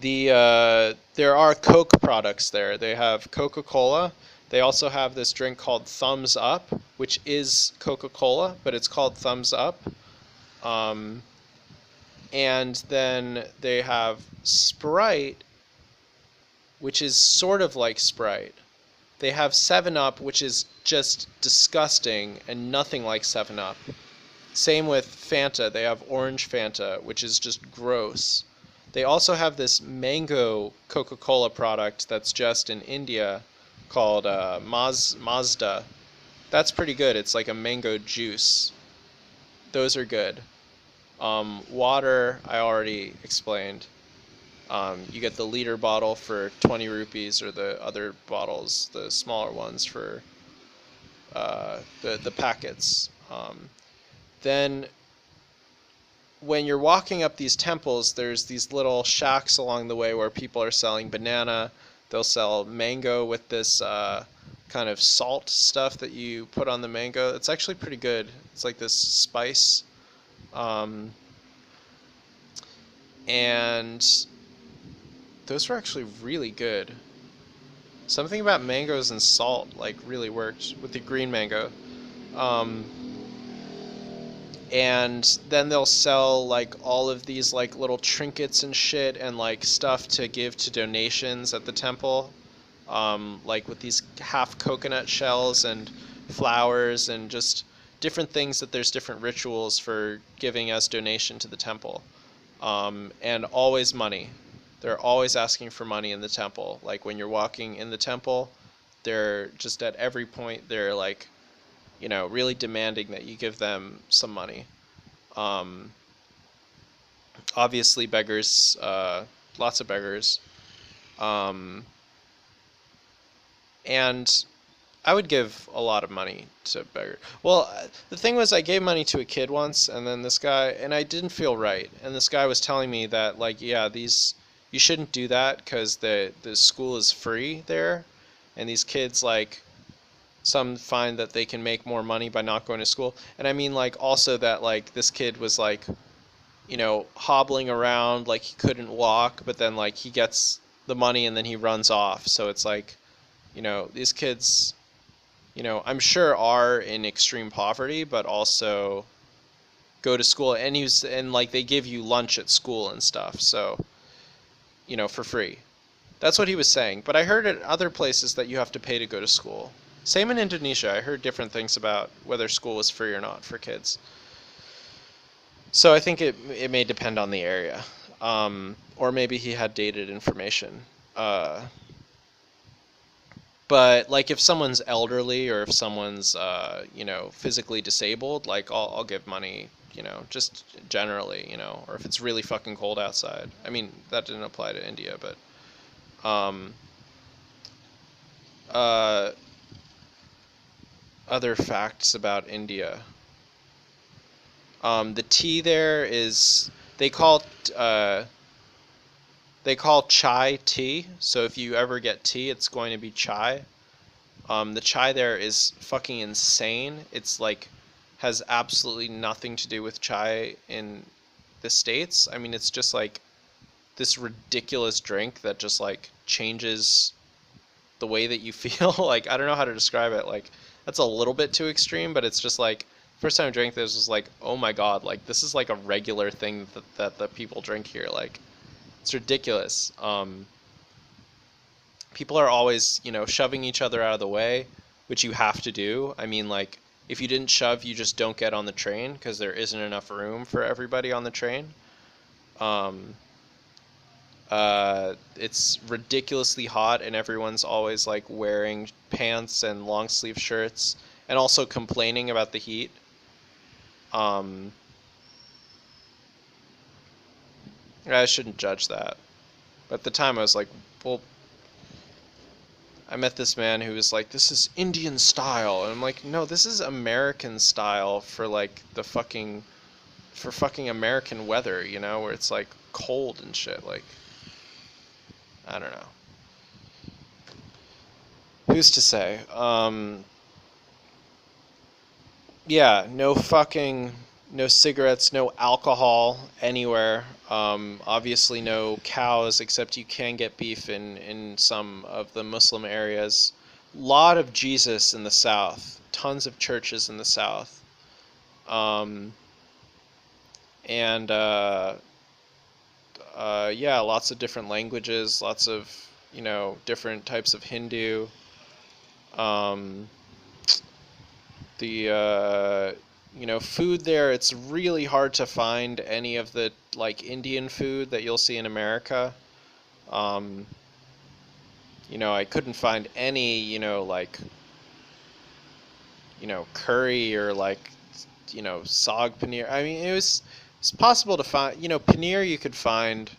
There are Coke products there. They have Coca-Cola. They also have this drink called Thumbs Up, which is Coca-Cola, but it's called Thumbs Up. And then they have Sprite, which is sort of like Sprite. They have 7-Up, which is just disgusting and nothing like 7-Up. Same with Fanta. They have Orange Fanta, which is just gross. They also have this mango Coca-Cola product that's just in India called Mazda. That's pretty good. It's like a mango juice. Those are good. Water, I already explained. You get the liter bottle for 20 rupees, or the other bottles, the smaller ones, for the packets. Then when you're walking up these temples, there's these little shacks along the way where people are selling banana. They'll sell mango with this kind of salt stuff that you put on the mango. It's actually pretty good. It's like this spice. And those were actually really good. Something about mangoes and salt like really worked with the green mango. And then they'll sell like all of these like little trinkets and shit and like stuff to give to donations at the temple. Like with these half coconut shells and flowers and just different things that there's different rituals for giving as donation to the temple. And always money. They're always asking for money in the temple. Like when you're walking in the temple, they're just at every point they're like, really demanding that you give them some money. Um, Obviously beggars, lots of beggars. Um, and I would give a lot of money to beggars. Well, the thing was, I gave money to a kid once, and then this guy, and I didn't feel right. And this guy was telling me that, like, yeah, you shouldn't do that because the school is free there, and these kids, like, some find that they can make more money by not going to school. And I mean, like, also that, like, this kid was, like, hobbling around, like he couldn't walk, but then, like, he gets the money and then he runs off. So it's like, these kids, I'm sure are in extreme poverty, but also go to school, and like they give you lunch at school and stuff, so for free. That's what he was saying. But I heard at other places that you have to pay to go to school. Same in Indonesia. I heard different things about whether school was free or not for kids. So I think it may depend on the area, or maybe he had dated information. But like if someone's elderly or if someone's physically disabled, like I'll give money, just generally, or if it's really fucking cold outside. I mean, that didn't apply to India, but um uh other facts about India. The tea there is uh they call chai tea. So if you ever get tea, it's going to be chai. The chai there is fucking insane. It's like has absolutely nothing to do with chai in the States. I mean, it's just like this ridiculous drink that just like changes the way that you feel. Like, I don't know how to describe it. Like, that's a little bit too extreme, but it's just like first time I drank this was like, oh my god, like this is like a regular thing that the people drink here. Like, it's ridiculous. People are always, shoving each other out of the way, which you have to do. I mean, like, if you didn't shove, you just don't get on the train because there isn't enough room for everybody on the train. Um, it's ridiculously hot, and everyone's always like wearing pants and long sleeve shirts, and also complaining about the heat. Um, I shouldn't judge that. But at the time, I was like, well, I met this man who was like, this is Indian style. And I'm like, no, this is American style for like for fucking American weather, where it's like cold and shit. Like, I don't know. Who's to say? Yeah, no cigarettes, no alcohol anywhere. Obviously no cows, except you can get beef in some of the Muslim areas. Lot of Jesus in the south, tons of churches in the south. Um, and yeah, lots of different languages, lots of, different types of Hindu. Um, the food there, it's really hard to find any of the like Indian food that you'll see in America. um I couldn't find any, like, curry or like, saag paneer. I mean, it's possible to find, paneer you could find,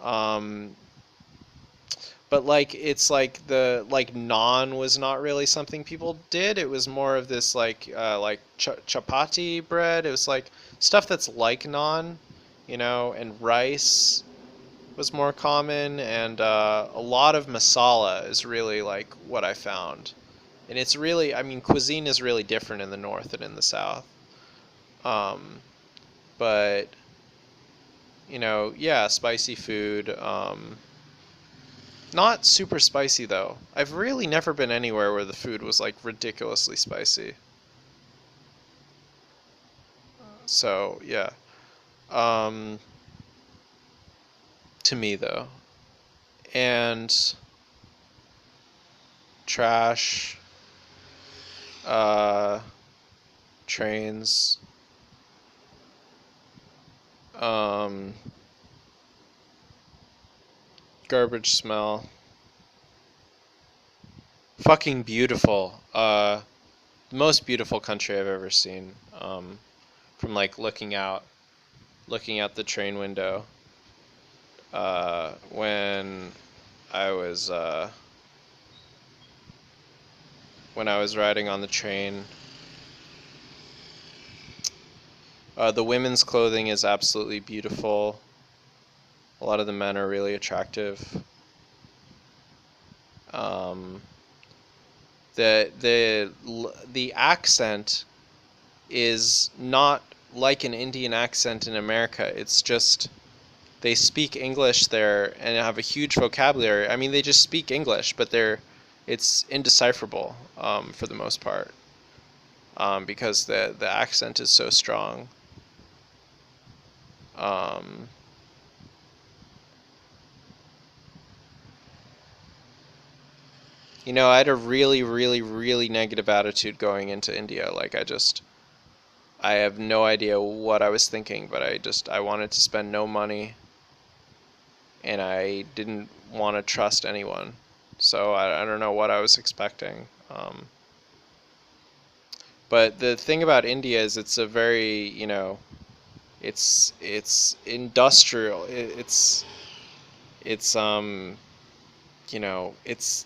um but like it's like the like naan was not really something people did. It was more of this like chapati bread. It was like stuff that's like naan, and rice was more common, and a lot of masala is really like what I found. And it's really, I mean, cuisine is really different in the north and in the south. Um, but yeah, spicy food. Not super spicy though. I've really never been anywhere where the food was like ridiculously spicy. So yeah. Um, to me though. And trash, uh, trains, um, Garbage smell. Fucking beautiful. The most beautiful country I've ever seen. From like looking out the train window. When I was riding on the train. The women's clothing is absolutely beautiful. A lot of the men are really attractive. The accent is not like an Indian accent in America. It's just they speak English there and have a huge vocabulary. I mean, they just speak English, but it's indecipherable for the most part because the accent is so strong. You know, I had a really, really, really negative attitude going into India. Like, I have no idea what I was thinking, but I wanted to spend no money, and I didn't want to trust anyone. So I don't know what I was expecting. But the thing about India is it's a very, it's industrial. It's it's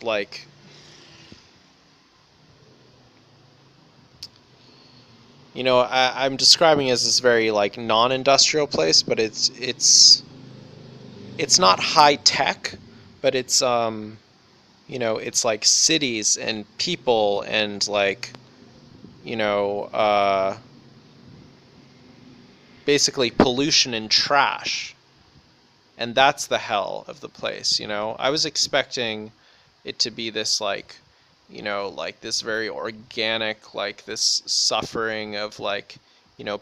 like, I'm describing it as this very like non-industrial place, but it's not high tech, but it's like cities and people and like, you know, uh, basically pollution and trash. And that's the hell of the place, I was expecting it to be this like, like this very organic, like this suffering of like,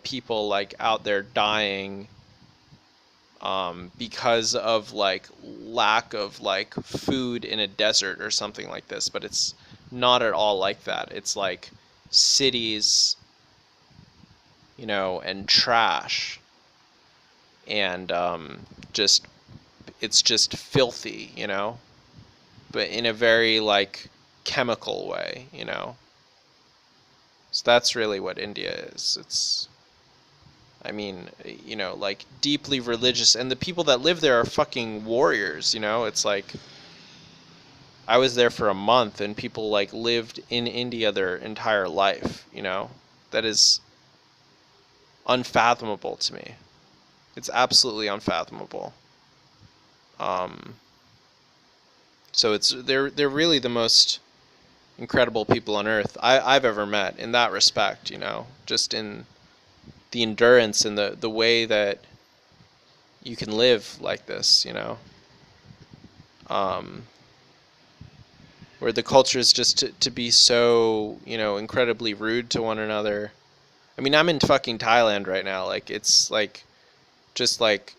people like out there dying because of like lack of like food in a desert or something like this, but it's not at all like that. It's like cities, and trash, and just it's just filthy, but in a very like chemical way, So that's really what India is. It's, I mean, like deeply religious, and the people that live there are fucking warriors, It's like I was there for a month and people like lived in India their entire life, That is unfathomable to me. It's absolutely unfathomable. So they're really the most incredible people on earth I've ever met in that respect, just in the endurance and the way that you can live like this, where the culture is just to be so, incredibly rude to one another. I mean, I'm in fucking Thailand right now. Like, it's like, just like,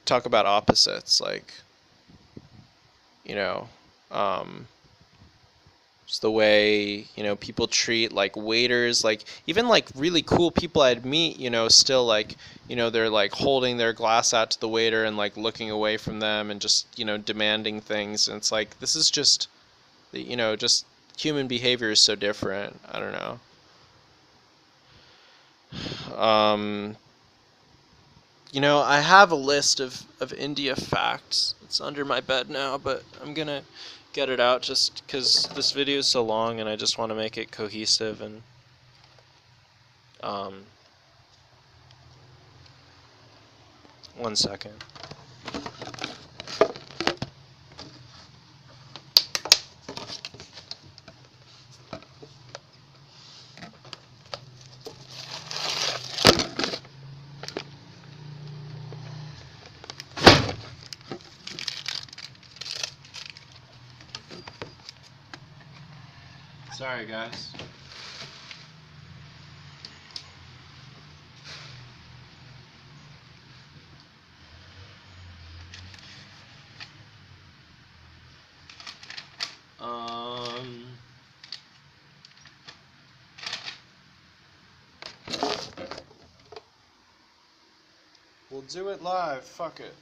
talk about opposites. Like, you know, um, just the way, people treat like waiters, like even like really cool people I'd meet, still like, they're like holding their glass out to the waiter and like looking away from them and just, demanding things. And it's like, this is just, just human behavior is so different. I don't know. I have a list of India facts. It's under my bed now, but I'm gonna get it out just because this video is so long and I just want to make it cohesive and one second. Sorry, guys. We'll do it live. Fuck it.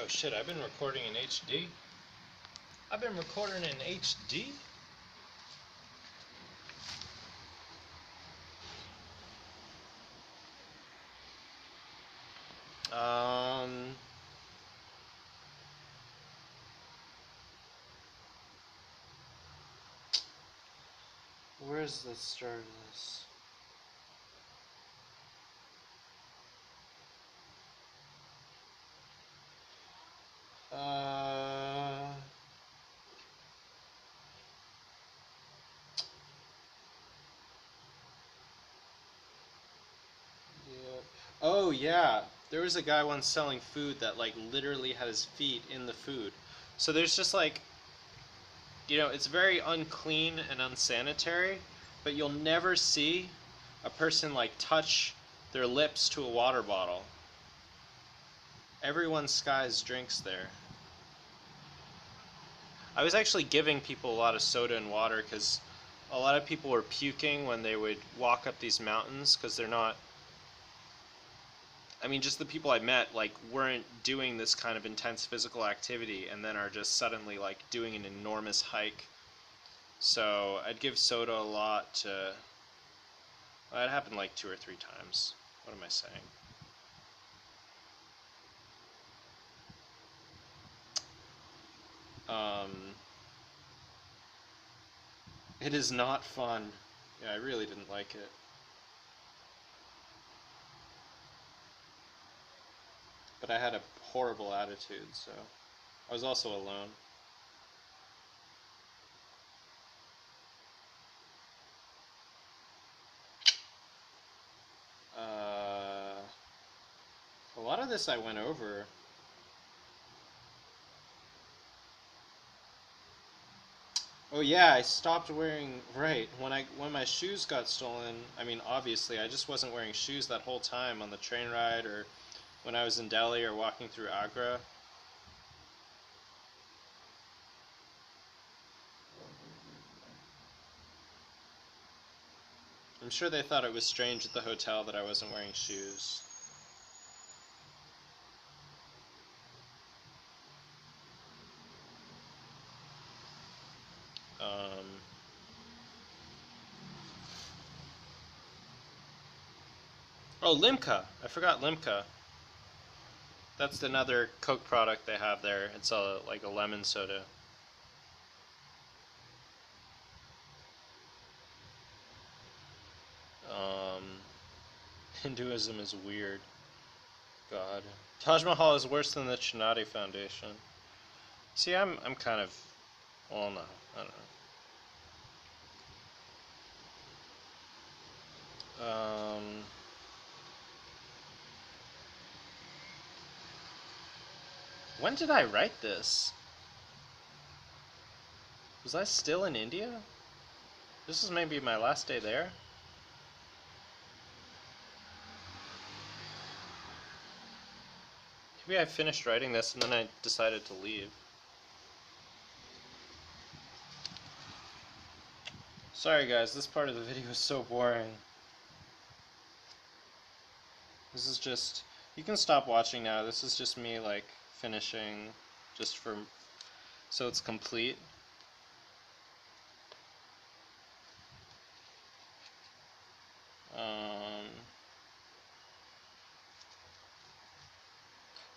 shit, I've been recording in HD. I've been recording in HD? Where's the start of this? Yep. Oh yeah, there was a guy once selling food that like literally had his feet in the food. So there's just like, it's very unclean and unsanitary, but you'll never see a person like touch their lips to a water bottle. Everyone skies drinks there. I was actually giving people a lot of soda and water because a lot of people were puking when they would walk up these mountains because they're not. I mean, just the people I met like weren't doing this kind of intense physical activity and then are just suddenly like doing an enormous hike. So I'd give soda a lot to. Well, it happened like 2 or 3 times. What am I saying? It is not fun. Yeah, I really didn't like it. But I had a horrible attitude, so I was also alone. A lot of this I went over. Oh yeah, I stopped wearing, right, when my shoes got stolen. I mean, obviously, I just wasn't wearing shoes that whole time on the train ride or when I was in Delhi or walking through Agra. I'm sure they thought it was strange at the hotel that I wasn't wearing shoes. Um, oh, Limca! I forgot Limca. That's another Coke product they have there. It's like a lemon soda. Um, Hinduism is weird. God. Taj Mahal is worse than the Chinati Foundation. See, I'm kind of, well, no, I don't know. When did I write this? Was I still in India? This is maybe my last day there? Maybe I finished writing this and then I decided to leave. Sorry guys, this part of the video is so boring. This is just, you can stop watching now. This is just me like finishing just for, so it's complete.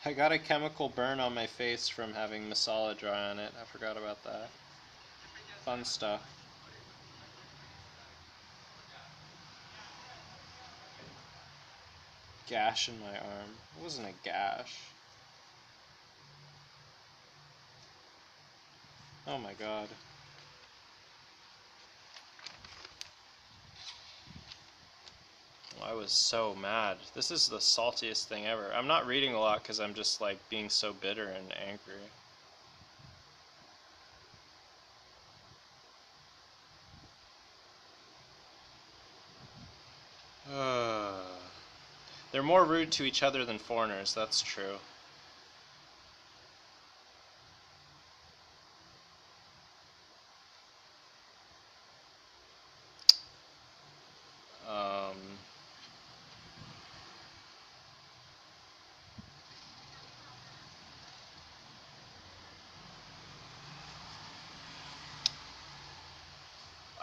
I got a chemical burn on my face from having masala dry on it. I forgot about that. Fun stuff. Gash in my arm. It wasn't a gash. Oh my god. I was so mad. This is the saltiest thing ever. I'm not reading a lot because I'm just like being so bitter and angry. They're more rude to each other than foreigners, that's true. Um,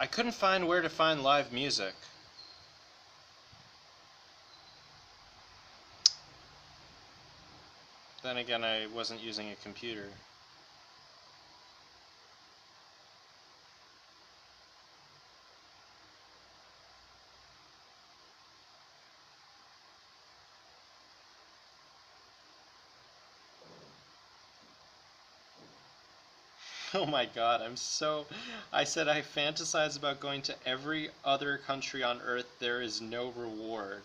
I couldn't find where to find live music. Then again, I wasn't using a computer. Oh my god, I said I fantasize about going to every other country on earth. There is no reward.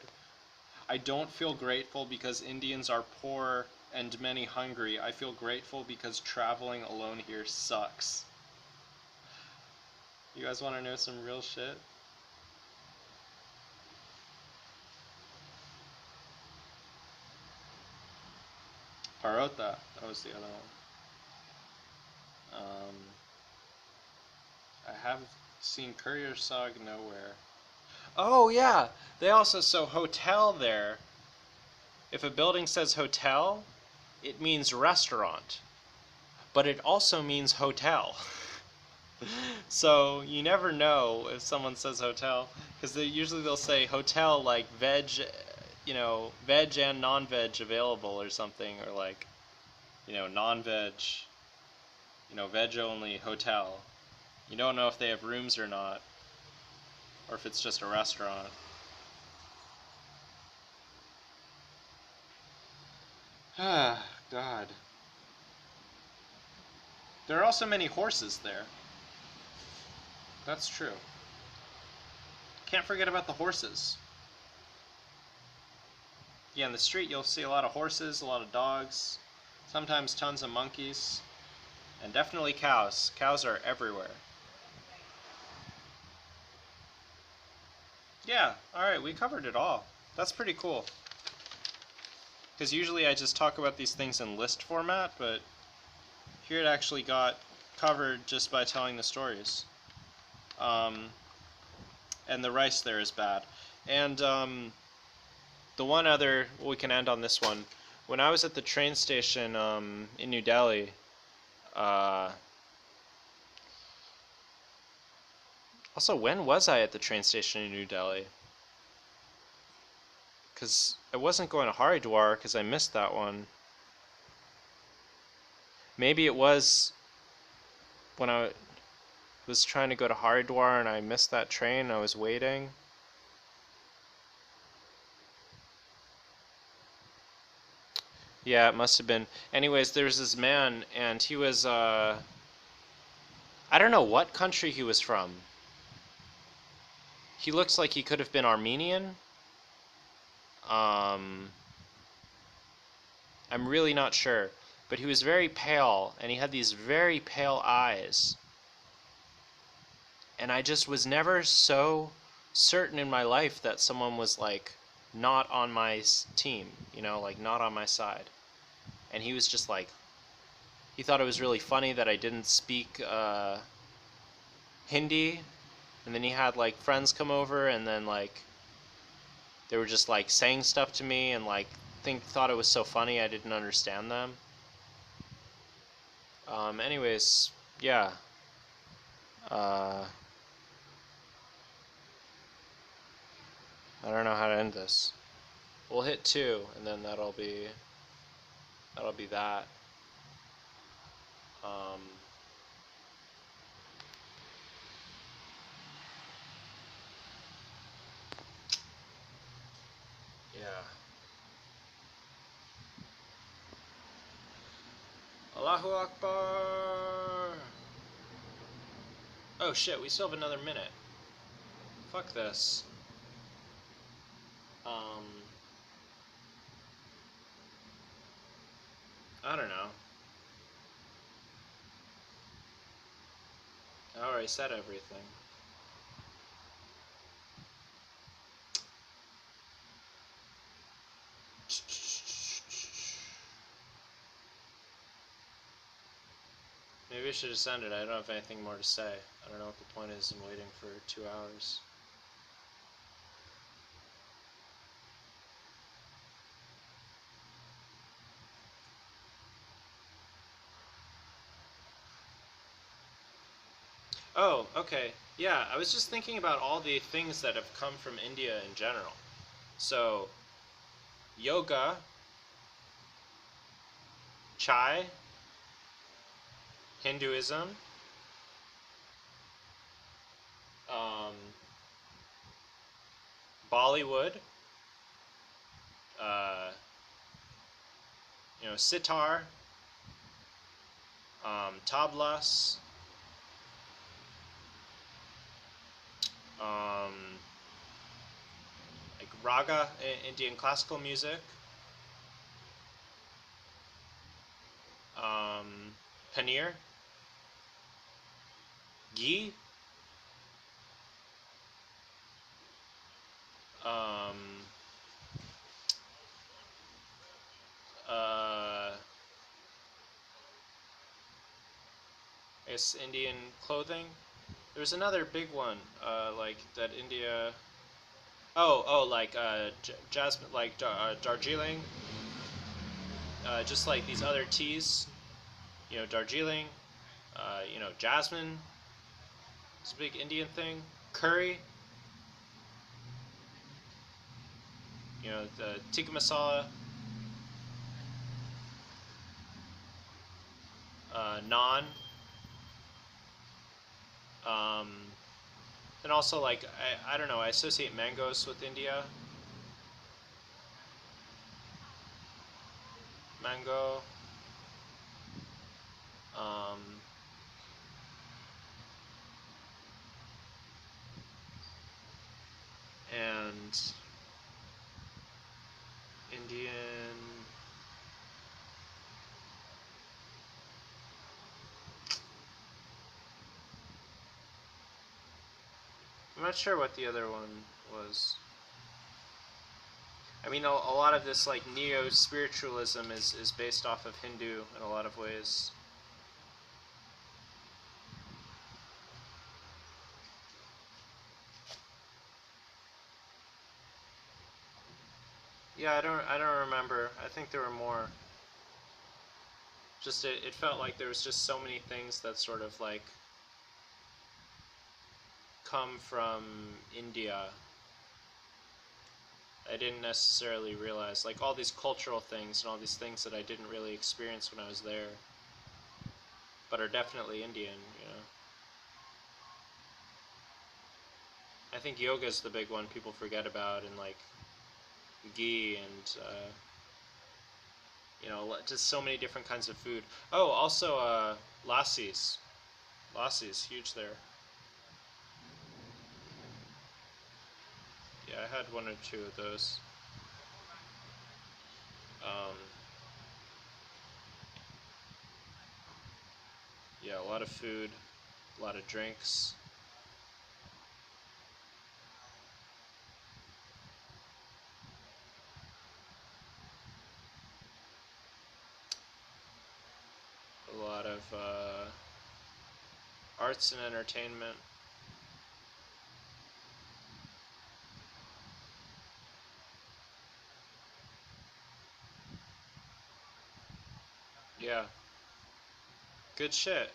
I don't feel grateful because Indians are poor and many hungry. I feel grateful because traveling alone here sucks. You guys want to know some real shit? Parota, that was the other one. I have seen Courier Sog nowhere. Oh yeah, they also so hotel there. If a building says hotel, it means restaurant, but it also means hotel. So you never know if someone says hotel, because they'll say hotel like veg, veg and non-veg available or something, or like, non-veg, veg only hotel. You don't know if they have rooms or not, or if it's just a restaurant. Ah, God. There are also many horses there. That's true. Can't forget about the horses. Yeah, in the street you'll see a lot of horses, a lot of dogs, sometimes tons of monkeys, and definitely cows. Cows are everywhere. Yeah, alright, we covered it all. That's pretty cool. Because usually I just talk about these things in list format, but here it actually got covered just by telling the stories. And the rice there is bad. And the one other, we can end on this one. When I was at the train station in New Delhi, also, when was I at the train station in New Delhi? Because I wasn't going to Haridwar because I missed that one. Maybe it was when I was trying to go to Haridwar and I missed that train and I was waiting. Yeah, it must have been. Anyways, there's this man and he was, I don't know what country he was from. He looks like he could have been Armenian. I'm really not sure. But he was very pale and he had these very pale eyes. And I just was never so certain in my life that someone was like not on my team, like not on my side. And he was just like, he thought it was really funny that I didn't speak Hindi. And then he had like friends come over and then like they were just like saying stuff to me and like thought it was so funny I didn't understand them. Anyways, yeah. I don't know how to end this. We'll hit 2 and then that'll be that. Um, yeah. Allahu Akbar! Oh shit, we still have another minute. Fuck this. I don't know. I already said everything. Maybe I should just end it. I don't have anything more to say. I don't know what the point is in waiting for 2 hours. Oh, okay. Yeah, I was just thinking about all the things that have come from India in general. So, yoga, chai, Hinduism, um, Bollywood, uh, sitar, tablas, um, like raga, Indian classical music, paneer, ghee, um, I guess Indian clothing. There's another big one, like that India. Oh, like jasmine, like Darjeeling, just like these other teas. Darjeeling. Jasmine is a big Indian thing. Curry. The tikka masala. Naan. Um, and also like I don't know. I associate mangoes with India. Mango. Um, and Indian. I'm not sure what the other one was. I mean, a lot of this like neo spiritualism is based off of Hindu in a lot of ways. Yeah, I don't remember. I think there were more. Just it felt like there was just so many things that sort of like come from India. I didn't necessarily realize like all these cultural things and all these things that I didn't really experience when I was there, but are definitely Indian. I think yoga is the big one people forget about, and like ghee and just so many different kinds of food. Oh, also lassis. Lassis, huge there. Yeah, I had one or two of those. Um, yeah, a lot of food, a lot of drinks. A lot of arts and entertainment. Yeah, good shit.